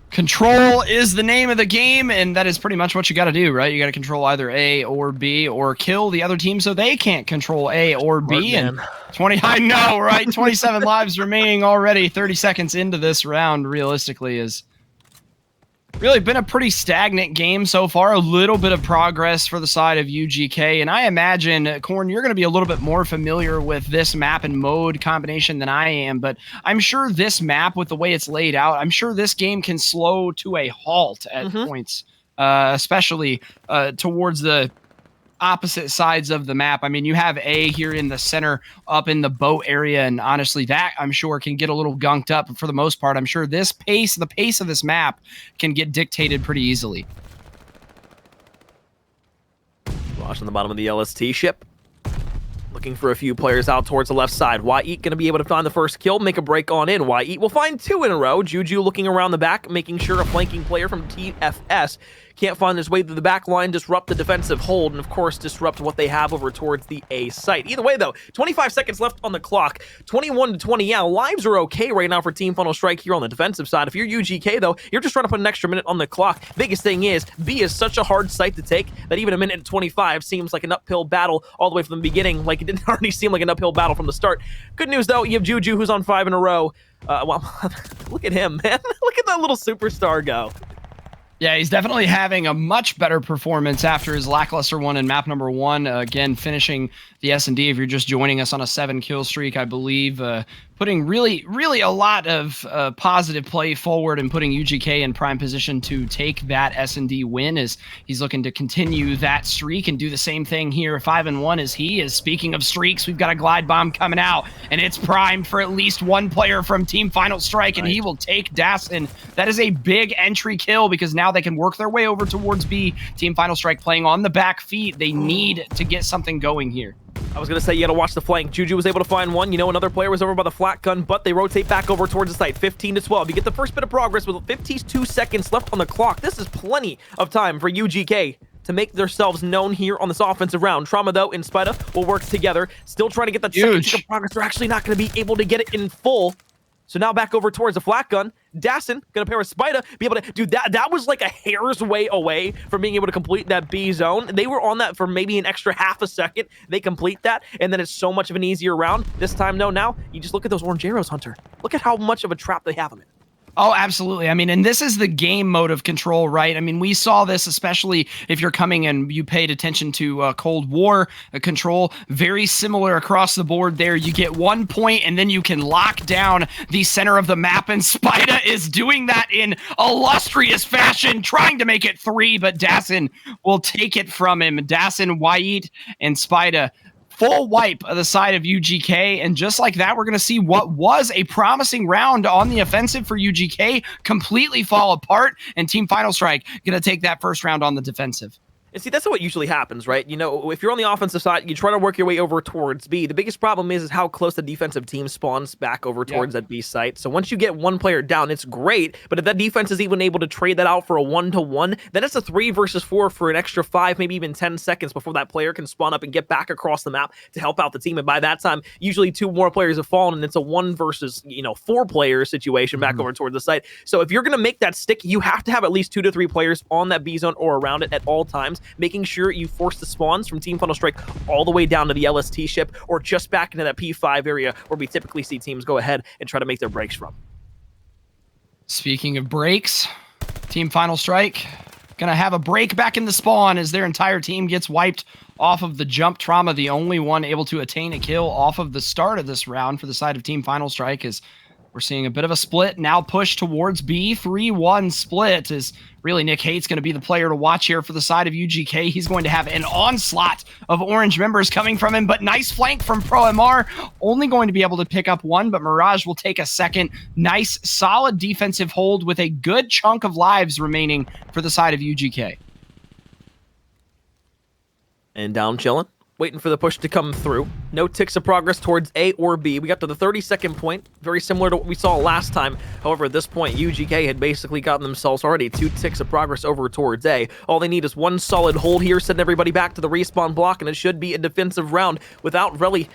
Control is the name of the game, and that is pretty much what you got to do, right? You got to control either A or B, or kill the other team so they can't control A or B. And 20, I know, right? 27 lives remaining already. 30 seconds into this round, realistically, is really been a pretty stagnant game so far. A little bit of progress for the side of UGK, and I imagine, Corn, you're going to be a little bit more familiar with this map and mode combination than I am, but I'm sure this map, with the way it's laid out, I'm sure this game can slow to a halt at points, especially towards the opposite sides of the map. I mean, you have A here in the center up in the boat area, and honestly that I'm sure can get a little gunked up, but for the most part I'm sure the pace of this map can get dictated pretty easily. Watching the bottom of the LST ship, looking for a few players out towards the left side. Yeet going to be able to find the first kill, make a break on in. Yeet will find 2 in a row. Juju looking around the back, making sure a flanking player from TFS can't find his way through the back line, disrupt the defensive hold, and of course disrupt what they have over towards the A site. Either way though, 25 seconds left on the clock, 21-20. Yeah, lives are okay right now for Team Final Strike here on the defensive side. If you're UGK though, you're just trying to put an extra minute on the clock. Biggest thing is, B is such a hard site to take that even a minute and 25 seems like an uphill battle all the way from the beginning, like it didn't already seem like an uphill battle from the start. Good news though, you have Juju who's on 5 in a row. Well, look at him, man. Look at that little superstar go. Yeah, he's definitely having a much better performance after his lackluster one in map number 1. Again, finishing the S&D. If you're just joining us on a 7-kill streak, I believe, putting really a lot of positive play forward and putting UGK in prime position to take that S&D win, as he's looking to continue that streak and do the same thing here. 5-1 as he is. Speaking of streaks, we've got a glide bomb coming out, and it's primed for at least one player from Team Final Strike, and he will take Dassen. That is a big entry kill because now they can work their way over towards B. Team Final Strike playing on the back feet. They need to get something going here. I was going to say, you got to watch the flank. Juju was able to find one. You know, another player was over by the flat gun, but they rotate back over towards the site. 15-12. You get the first bit of progress with 52 seconds left on the clock. This is plenty of time for UGK to make themselves known here on this offensive round. Trauma, though, and Spida will work together. Still trying to get that second tick of progress. They're actually not going to be able to get it in full. So now back over towards the flat gun. Dassen gonna pair with Spida, be able to do that. That was like a hair's way away from being able to complete that B zone. They were on that for maybe an extra half a second. They complete that, and then it's so much of an easier round. This time, no, now you just look at those orange arrows, Hunter. Look at how much of a trap they have them in. Oh, absolutely. I mean, and this is the game mode of control, right? I mean, we saw this, especially if you're coming and you paid attention to Cold War control. Very similar across the board there. You get 1 point, and then you can lock down the center of the map, and Spida is doing that in illustrious fashion, trying to make it 3, but Dassen will take it from him. Dassen, Wyatt, and Spida. Full wipe of the side of UGK, and just like that, we're going to see what was a promising round on the offensive for UGK completely fall apart, and Team Final Strike going to take that first round on the defensive. And see, that's what usually happens, right? You know, if you're on the offensive side, you try to work your way over towards B. The biggest problem is how close the defensive team spawns back over towards that B site. So once you get one player down, it's great. But if that defense is even able to trade that out for a 1-to-1, then it's a 3 versus 4 for an extra 5, maybe even 10 seconds before that player can spawn up and get back across the map to help out the team. And by that time, usually 2 more players have fallen, and it's a 1 versus 4 player situation back over towards the site. So if you're going to make that stick, you have to have at least 2 to 3 players on that B zone or around it at all times, making sure you force the spawns from Team Final Strike all the way down to the LST ship or just back into that P5 area where we typically see teams go ahead and try to make their breaks from. Speaking of breaks, Team Final Strike gonna have a break back in the spawn as their entire team gets wiped off of the jump. Trauma, the only one able to attain a kill off of the start of this round for the side of Team Final Strike, is we're seeing a bit of a split now push towards B. 3-1 split is really Nick Hate's going to be the player to watch here for the side of UGK. He's going to have an onslaught of orange members coming from him, but nice flank from Pro MR. Only going to be able to pick up 1, but Mirage will take a second. Nice, solid defensive hold with a good chunk of lives remaining for the side of UGK. And down chilling, waiting for the push to come through. No ticks of progress towards A or B. We got to the 32nd point, very similar to what we saw last time. However, at this point, UGK had basically gotten themselves already 2 ticks of progress over towards A. All they need is 1 solid hold here, sending everybody back to the respawn block, and it should be a defensive round without really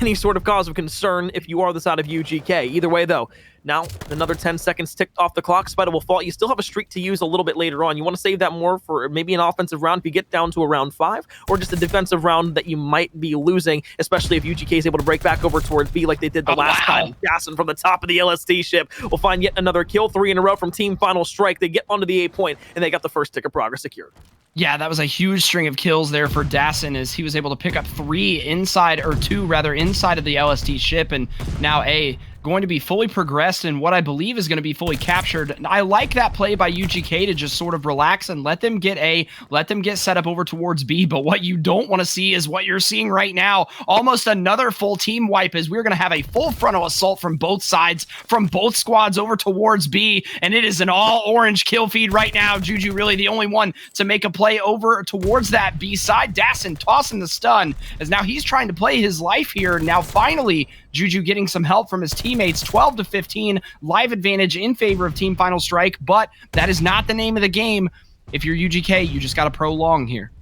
any sort of cause of concern if you are the side of UGK. Either way, though, now another 10 seconds ticked off the clock. Spida will fall. You still have a streak to use a little bit later on. You want to save that more for maybe an offensive round if you get down to a round 5, or just a defensive round that you might be losing, especially if UGK is able to break back over towards B like they did the last time. Dassen from the top of the LST ship will find yet another kill. 3 in a row from Team Final Strike. They get onto the A point, and they got the first tick of progress secured. Yeah, that was a huge string of kills there for Dassen, as he was able to pick up 2 inside of the LST ship, and now A going to be fully progressed and what I believe is going to be fully captured. I like that play by UGK to just sort of relax and let them get A, let them get set up over towards B, but what you don't want to see is what you're seeing right now. Almost another full team wipe, as we're going to have a full frontal assault from both sides, from both squads over towards B, and it is an all-orange kill feed right now. Juju really the only one to make a play over towards that B side. Dassen tossing the stun, as now he's trying to play his life here. Now finally, Juju getting some help from his teammates. 12-15, live advantage in favor of Team Final Strike, but that is not the name of the game. If you're UGK, you just got to prolong here.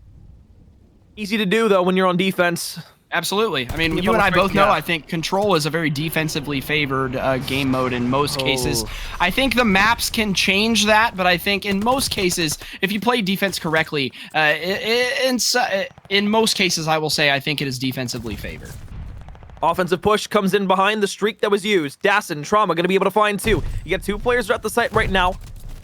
Easy to do, though, when you're on defense. Absolutely. I mean, you and I both know, I think Control is a very defensively favored game mode in most cases. I think the maps can change that, but I think in most cases, if you play defense correctly, in most cases, I will say I think it is defensively favored. Offensive push comes in behind the streak that was used. Dassen, Trauma, going to be able to find 2. You got 2 players at the site right now.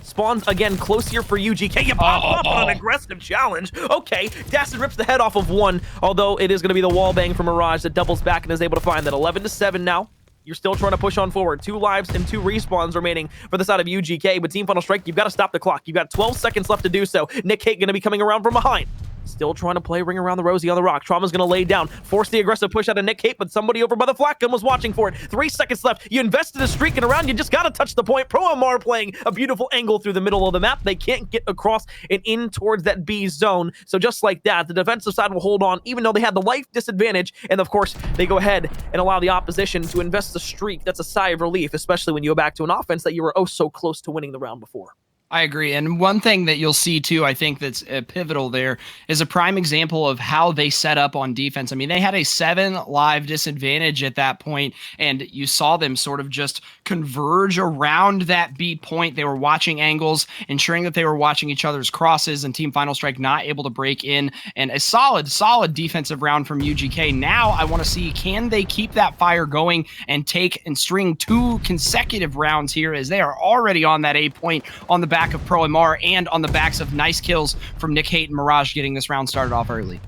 Spawns again close here for UGK. You pop up on an aggressive challenge. Okay, Dassin rips the head off of one, although it is going to be the wall bang from Mirage that doubles back and is able to find that. 11-7 now. You're still trying to push on forward. 2 lives and 2 respawns remaining for the side of UGK, but Team Final Strike, you've got to stop the clock. You've got 12 seconds left to do so. Nick Hate going to be coming around from behind. Still trying to play Ring Around the Rosie on the rock. Trauma's going to lay down, force the aggressive push out of Nick Hate, but somebody over by the flak gun was watching for it. 3 seconds left. You invested a streak and around. You just got to touch the point. Pro Amar playing a beautiful angle through the middle of the map. They can't get across and in towards that B zone. So just like that, the defensive side will hold on, even though they had the life disadvantage. And of course, they go ahead and allow the opposition to invest the streak. That's a sigh of relief, especially when you go back to an offense that you were oh so close to winning the round before. I agree. And one thing that you'll see too, I think that's pivotal there is a prime example of how they set up on defense. I mean, they had a 7 live disadvantage at that point, and you saw them sort of just converge around that B point. They were watching angles, ensuring that they were watching each other's crosses, and Team Final Strike not able to break in. And a solid defensive round from UGK. Now I want to see, can they keep that fire going and take and string 2 consecutive rounds here, as they are already on that A point on the back of Pro Amar and on the backs of nice kills from Nick Hate and Mirage getting this round started off early.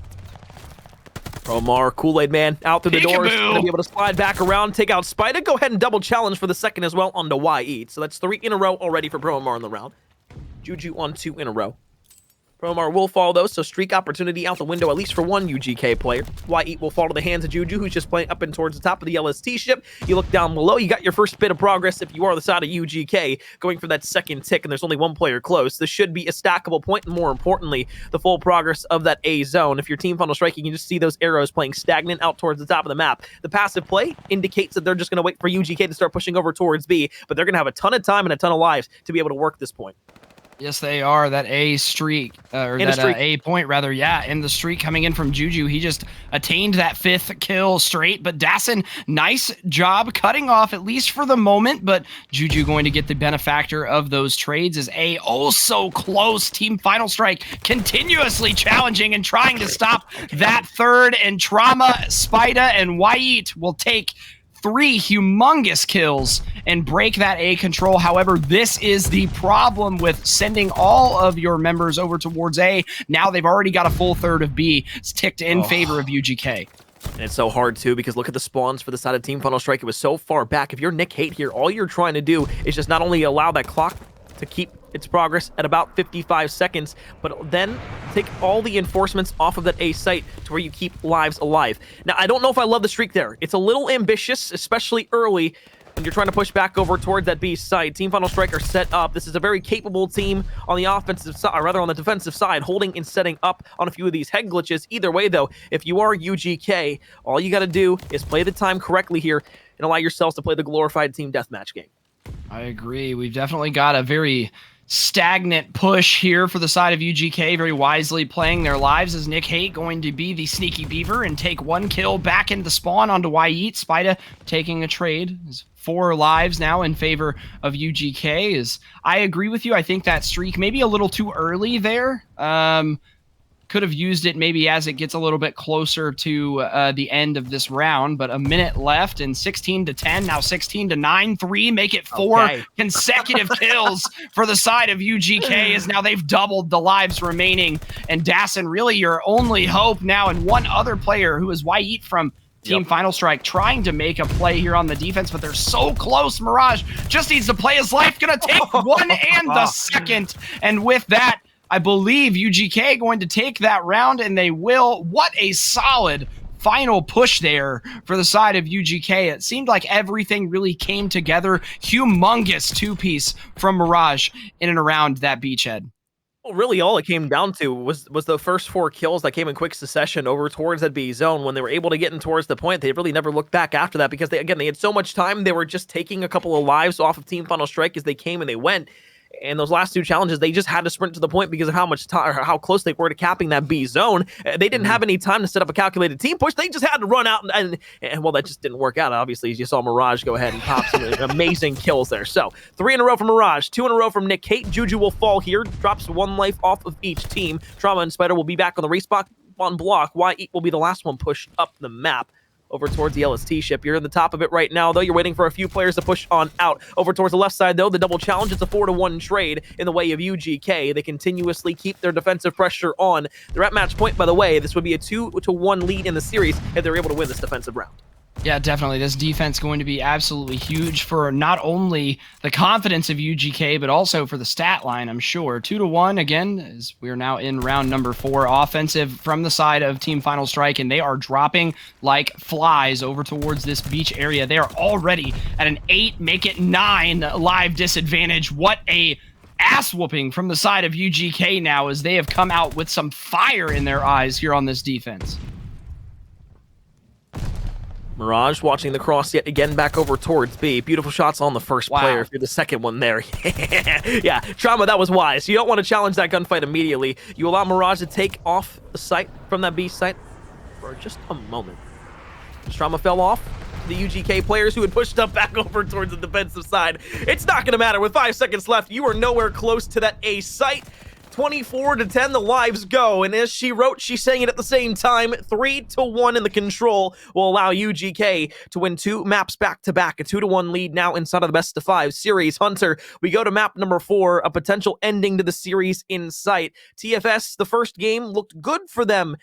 Pro Amar, Kool-Aid Man, out through the doors. Going to be able to slide back around, take out Spider. Go ahead and double challenge for the second as well onto YE. So that's 3 in a row already for Pro Amar in the round. Juju on 2 in a row. Pro Amar will fall, though, so streak opportunity out the window, at least for one UGK player. YE will fall to the hands of Juju, who's just playing up and towards the top of the LST ship. You look down below, you got your first bit of progress if you are the side of UGK, going for that second tick, and there's only 1 player close. This should be a stackable point, and more importantly, the full progress of that A zone. If your Team Final Strike, you can just see those arrows playing stagnant out towards the top of the map. The passive play indicates that they're just going to wait for UGK to start pushing over towards B, but they're going to have a ton of time and a ton of lives to be able to work this point. Yes, they are. That A streak, or that A point rather, yeah, and the streak coming in from Juju. He just attained that 5th kill straight, but Dassin, nice job cutting off, at least for the moment, but Juju going to get the benefactor of those trades as A oh so close. Team Final Strike continuously challenging and trying to stop that third, and Trauma, Spida, and Wyatt will take 3 humongous kills and break that A control. However, this is the problem with sending all of your members over towards A. Now they've already got a full third of B. It's ticked in favor of UGK. And it's so hard, too, because look at the spawns for the side of Team Final Strike. It was so far back. If you're Nick Hate here, all you're trying to do is just not only allow that clock to keep its progress at about 55 seconds, but then take all the enforcements off of that A site to where you keep lives alive. Now, I don't know if I love the streak there. It's a little ambitious, especially early when you're trying to push back over towards that B site. Team Final Strike are set up. This is a very capable team on the offensive side, or rather on the defensive side, holding and setting up on a few of these head glitches. Either way, though, if you are UGK, all you got to do is play the time correctly here and allow yourselves to play the glorified team deathmatch game. I agree. We've definitely got a very stagnant push here for the side of UGK, very wisely playing their lives as Nick Hate going to be the sneaky beaver and take 1 kill back into spawn onto Wyatt. Spida taking a trade. 4 lives now in favor of UGK. I agree with you. I think that streak maybe a little too early there. Could have used it maybe as it gets a little bit closer to the end of this round, but a minute left and 16-10, now 16-9, 3, make it 4 consecutive kills for the side of UGK as now they've doubled the lives remaining. And Dassin, really your only hope now, and one other player who is Wyatt from Team Final Strike trying to make a play here on the defense, but they're so close. Mirage just needs to play his life, gonna take 1 and the second, and with that, I believe UGK going to take that round, and they will. What a solid final push there for the side of UGK. It seemed like everything really came together. Humongous 2-piece from Mirage in and around that beachhead. Well, really all it came down to was the first 4 kills that came in quick succession over towards that B zone. When they were able to get in towards the point, they really never looked back after that because, they had so much time. They were just taking a couple of lives off of Team Final Strike as they came and they went. And those last 2 challenges, they just had to sprint to the point because of how much time, or how close they were to capping that B zone. They didn't have any time to set up a calculated team push. They just had to run out, and well, that just didn't work out. Obviously, as you saw Mirage go ahead and pop some amazing kills there. So 3 in a row from Mirage, 2 in a row from Nick Hate. Juju will fall here, drops 1 life off of each team. Trauma and Spider will be back on the respawn block. Wyatt will be the last one pushed up the map. over towards the LST ship. You're in the top of it right now, though. You're waiting for a few players to push on out. Over towards the left side, though, the double challenge. It's a 4-1 trade in the way of UGK. They continuously keep their defensive pressure on. They're at match point, by the way. This would be a 2-1 lead in the series if they're able to win this defensive round. Yeah, definitely. This defense going to be absolutely huge for not only the confidence of UGK, but also for the stat line, I'm sure. 2-1, again, as we are now in round number 4. Offensive from the side of Team Final Strike, and they are dropping like flies over towards this beach area. They are already at an 8, make it 9 live disadvantage. What a ass whooping from the side of UGK now, as they have come out with some fire in their eyes here on this defense. Mirage watching the cross yet again back over towards B. Beautiful shots on the first player. If you're the second one there. Yeah, Trauma, that was wise. You don't want to challenge that gunfight immediately. You allow Mirage to take off the site from that B site for just a moment. Trauma fell off. The UGK players who had pushed up back over towards the defensive side. It's not going to matter. With 5 seconds left, you are nowhere close to that A site. 24-10, the lives go, and as she wrote, she's saying it at the same time. 3-1 in the control will allow UGK to win 2 maps back-to-back. A 2-1 lead now inside of the best-of-5 series. Hunter, we go to map number 4, a potential ending to the series in sight. TFS, the first game looked good for them.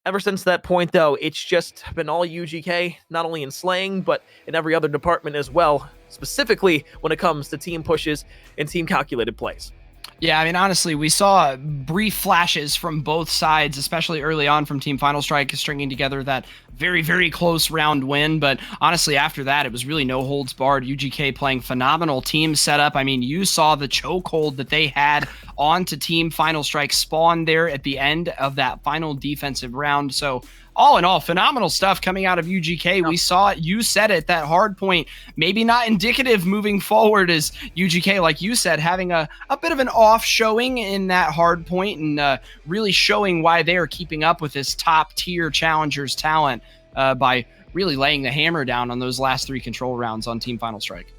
Ever since that point, though, it's just been all UGK, not only in slaying, but in every other department as well, specifically when it comes to team pushes and team calculated plays. Yeah, I mean, honestly, we saw brief flashes from both sides, especially early on from Team Final Strike, stringing together that very, very close round win. But honestly, after that, it was really no holds barred. UGK playing phenomenal team setup. I mean, you saw the chokehold that they had onto Team Final Strike spawn there at the end of that final defensive round. So all in all, phenomenal stuff coming out of UGK. We saw it, you said it, that hard point, maybe not indicative moving forward, as UGK, like you said, having a bit of an off showing in that hard point, and really showing why they are keeping up with this top tier challengers talent by really laying the hammer down on those last 3 control rounds on Team Final Strike.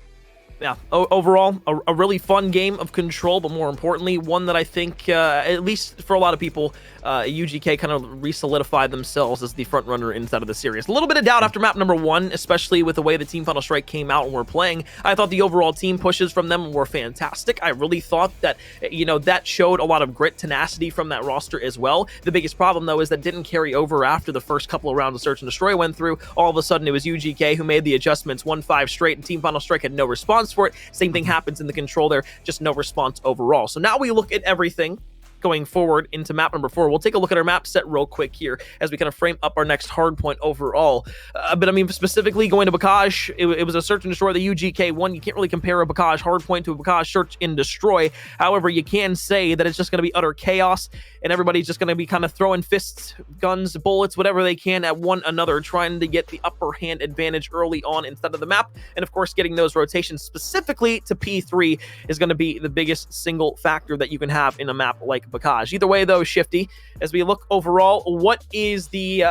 Yeah, overall, a really fun game of Control, but more importantly, one that I think, at least for a lot of people, UGK kind of re-solidified themselves as the front runner inside of the series. A little bit of doubt after map number 1, especially with the way the Team Final Strike came out and were playing. I thought the overall team pushes from them were fantastic. I really thought that, that showed a lot of grit, tenacity from that roster as well. The biggest problem, though, is that didn't carry over after the first couple of rounds of Search and Destroy went through. All of a sudden, it was UGK who made the adjustments, 1-5 straight, and Team Final Strike had no response for it. Same thing happens in the Control there, just no response overall. So now we look at everything going forward into map number 4. We'll take a look at our map set real quick here as we kind of frame up our next hard point overall. But I mean, specifically going to Bacage, it was a Search and Destroy. The UGK one, you can't really compare a Bacage hard point to a Bacage Search and Destroy. However, you can say that it's just going to be utter chaos, and everybody's just going to be kind of throwing fists, guns, bullets, whatever they can at one another, trying to get the upper hand advantage early on instead of the map. And of course, getting those rotations specifically to P3 is going to be the biggest single factor that you can have in a map like Bacage. Either way, though, Shifty, as we look overall, what is the,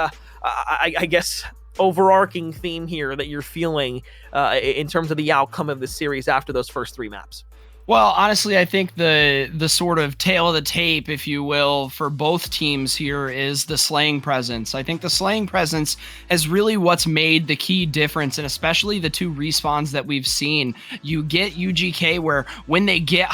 I guess, overarching theme here that you're feeling in terms of the outcome of the series after those first 3 maps? Well, honestly, I think the sort of tail of the tape, if you will, for both teams here is the slaying presence. I think the slaying presence is really what's made the key difference, and especially the 2 respawns that we've seen. You get UGK where when they get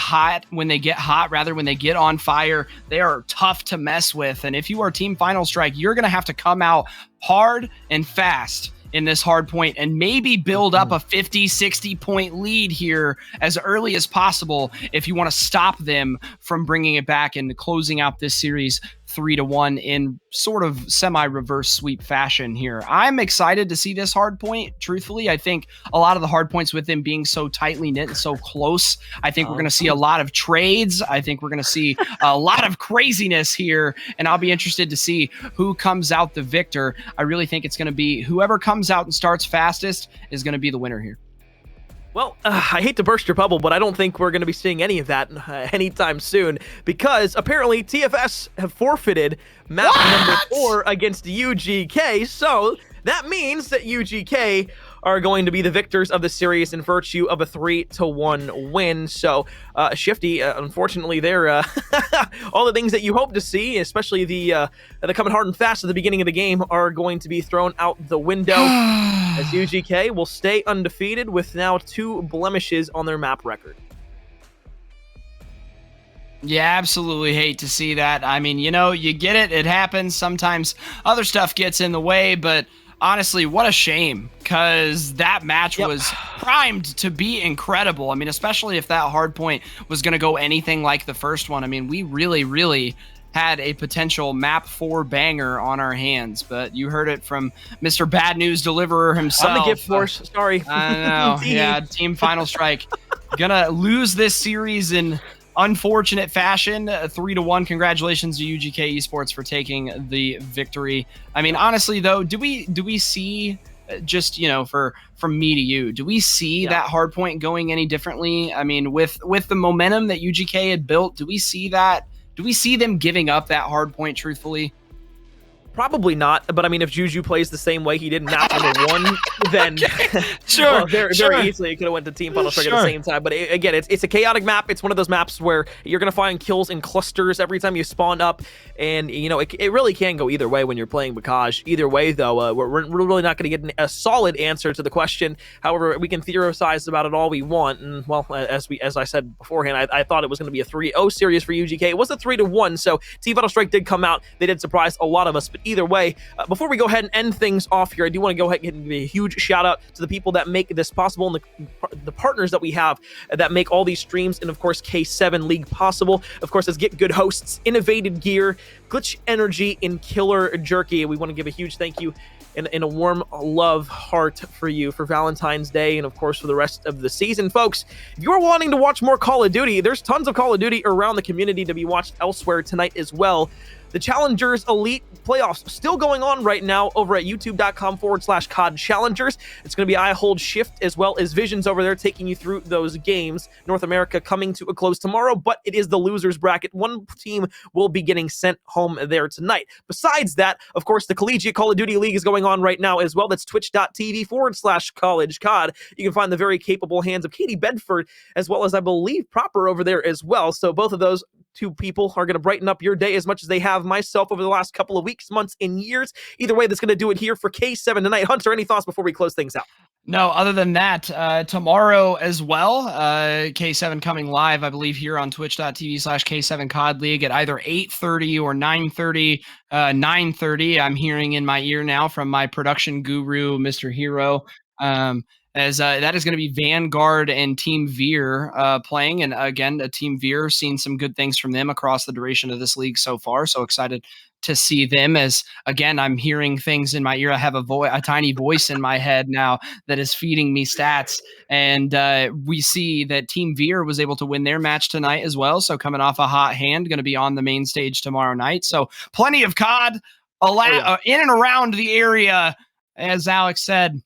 when they get on fire, they are tough to mess with. And if you are Team Final Strike, you're going to have to come out hard and fast in this hard point and maybe build up a 50-60 point lead here as early as possible if you want to stop them from bringing it back and closing out this series 3-1 in sort of semi-reverse sweep fashion here. I'm excited to see this hard point. Truthfully, I think a lot of the hard points with them being so tightly knit and so close, I think we're going to see a lot of trades. I think we're going to see a lot of craziness here, and I'll be interested to see who comes out the victor. I really think it's going to be whoever comes out and starts fastest is going to be the winner here. Well, I hate to burst your bubble, but I don't think we're going to be seeing any of that anytime soon, because apparently TFS have forfeited map number 4 against UGK, so that means that UGK are going to be the victors of the series in virtue of a 3-1 win. So, Shifty, unfortunately, they're all the things that you hope to see, especially the coming hard and fast at the beginning of the game, are going to be thrown out the window. As UGK will stay undefeated with now 2 blemishes on their map record. Yeah, absolutely hate to see that. I mean, you get it. It happens. Sometimes other stuff gets in the way, but honestly, what a shame, because that match was primed to be incredible. I mean, especially if that hard point was going to go anything like the first one. I mean, we really, really had a potential map 4 banger on our hands, but you heard it from Mr. Bad News Deliverer himself. I'm the gift horse. Sorry. I know. Yeah, Team Final Strike. Gonna lose this series in unfortunate fashion, 3-1. Congratulations to UGK eSports for taking the victory. I mean, honestly though, do we see, just from me to you, do we see that hard point going any differently? I mean, with the momentum that UGK had built, do we see them giving up that hard point truthfully? Probably not, but I mean, if Juju plays the same way he did in map number 1, then Sure, very easily it could have went to Team Final Strike at the same time. But again, it's a chaotic map. It's one of those maps where you're going to find kills in clusters every time you spawn up, and it really can go either way when you're playing Bakaj. Either way, though, we're really not going to get a solid answer to the question. However, we can theorize about it all we want, and well, as I said beforehand, I thought it was going to be a 3-0 series for UGK. It was a 3-1, so Team Final Strike did come out. They did surprise a lot of us, but either way, before we go ahead and end things off here, I do want to go ahead and give a huge shout out to the people that make this possible and the partners that we have that make all these streams and, of course, K7 League possible. Of course, as Get Good Hosts, Innovated Gear, Glitch Energy, and Killer Jerky. We want to give a huge thank you and a warm love heart for you for Valentine's Day and, of course, for the rest of the season. Folks, if you're wanting to watch more Call of Duty, there's tons of Call of Duty around the community to be watched elsewhere tonight as well. The Challengers Elite playoffs still going on right now over at youtube.com/COD Challengers. It's going to be I Hold Shift as well as Visions over there taking you through those games. North America coming to a close tomorrow, but it is the losers bracket. One team will be getting sent home there tonight. Besides that, of course, the Collegiate Call of Duty League is going on right now as well. That's twitch.tv/collegecod. You can find the very capable hands of Katie Bedford as well as, I believe, Proper over there as well. So both of those 2 people are going to brighten up your day as much as they have myself over the last couple of weeks, months, and years. Either way, that's going to do it here for K7 tonight. Hunter, any thoughts before we close things out? No, other than that, tomorrow as well, K7 coming live, I believe, here on twitch.tv/K7COD League at either 8:30 or 9:30. 9:30, I'm hearing in my ear now from my production guru, Mr. Hero. As that is going to be Vanguard and Team Veer playing. And again, Team Veer, seen some good things from them across the duration of this league so far. So excited to see them, as again, I'm hearing things in my ear. I have a tiny voice in my head now that is feeding me stats. And we see that Team Veer was able to win their match tonight as well. So coming off a hot hand, going to be on the main stage tomorrow night. So plenty of COD in and around the area, as Alex said.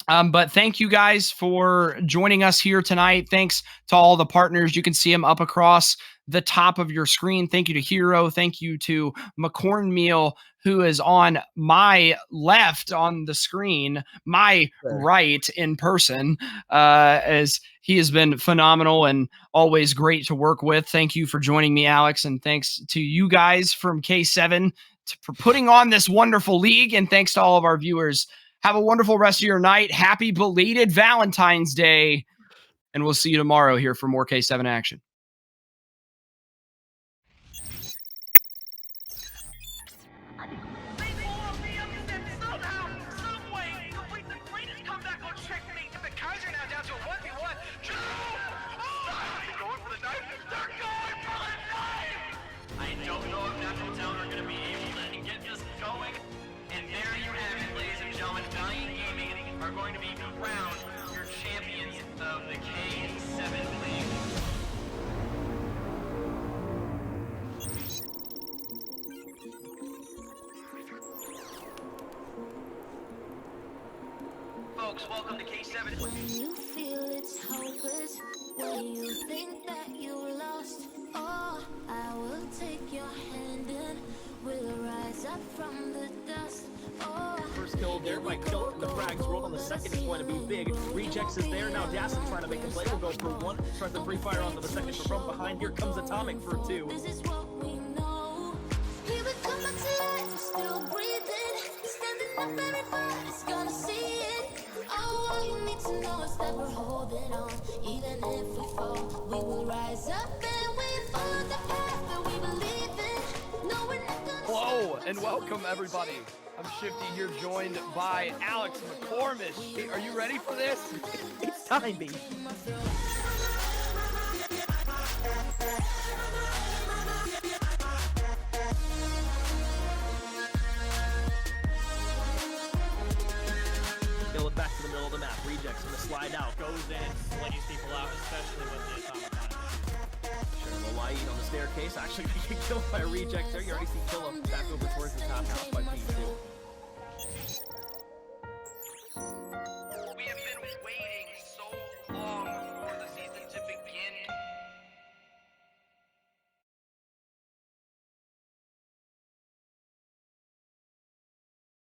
But thank you guys for joining us here tonight. Thanks to all the partners. You can see them up across the top of your screen. Thank you to Hero. Thank you to McCornmeal, who is on my left on the screen, my right in person, as he has been phenomenal and always great to work with. Thank you for joining me, Alex. And thanks to you guys from K7 for putting on this wonderful league. And thanks to all of our viewers. Have a wonderful rest of your night. Happy belated Valentine's Day. And we'll see you tomorrow here for more K7 action. Going to be crowned your champions of the K7 League. Folks, welcome to K7. When you feel it's hopeless, when you think that you lost, oh, I will take your hand and we'll rise up from the dust. Oh, killed there by Kilt, and the frags rolled on the second is going to be big. Rejects is there, now Dassin trying to make a play, will go for one, tries to pre-fire onto the second from behind, here comes Atomic for two. This is what we know. Here we come back to life, we're still breathing. Standing up, everybody's gonna see it. Oh, all you need to know is that we're holding on. Even if we fall, we will rise up and we follow the path that we believe in. No, we're not gonna Hello and welcome everybody. I'm Shifty here, joined by Alex McCormish. Hey, are you ready for this? It's time, baby. Kill it back to the middle of the map. Rejects gonna slide out. Goes in, slays people out, especially with the automaton. Sure, Light on the staircase. Actually, get killed by Rejects there. You already see Kill back over towards the top house by P2.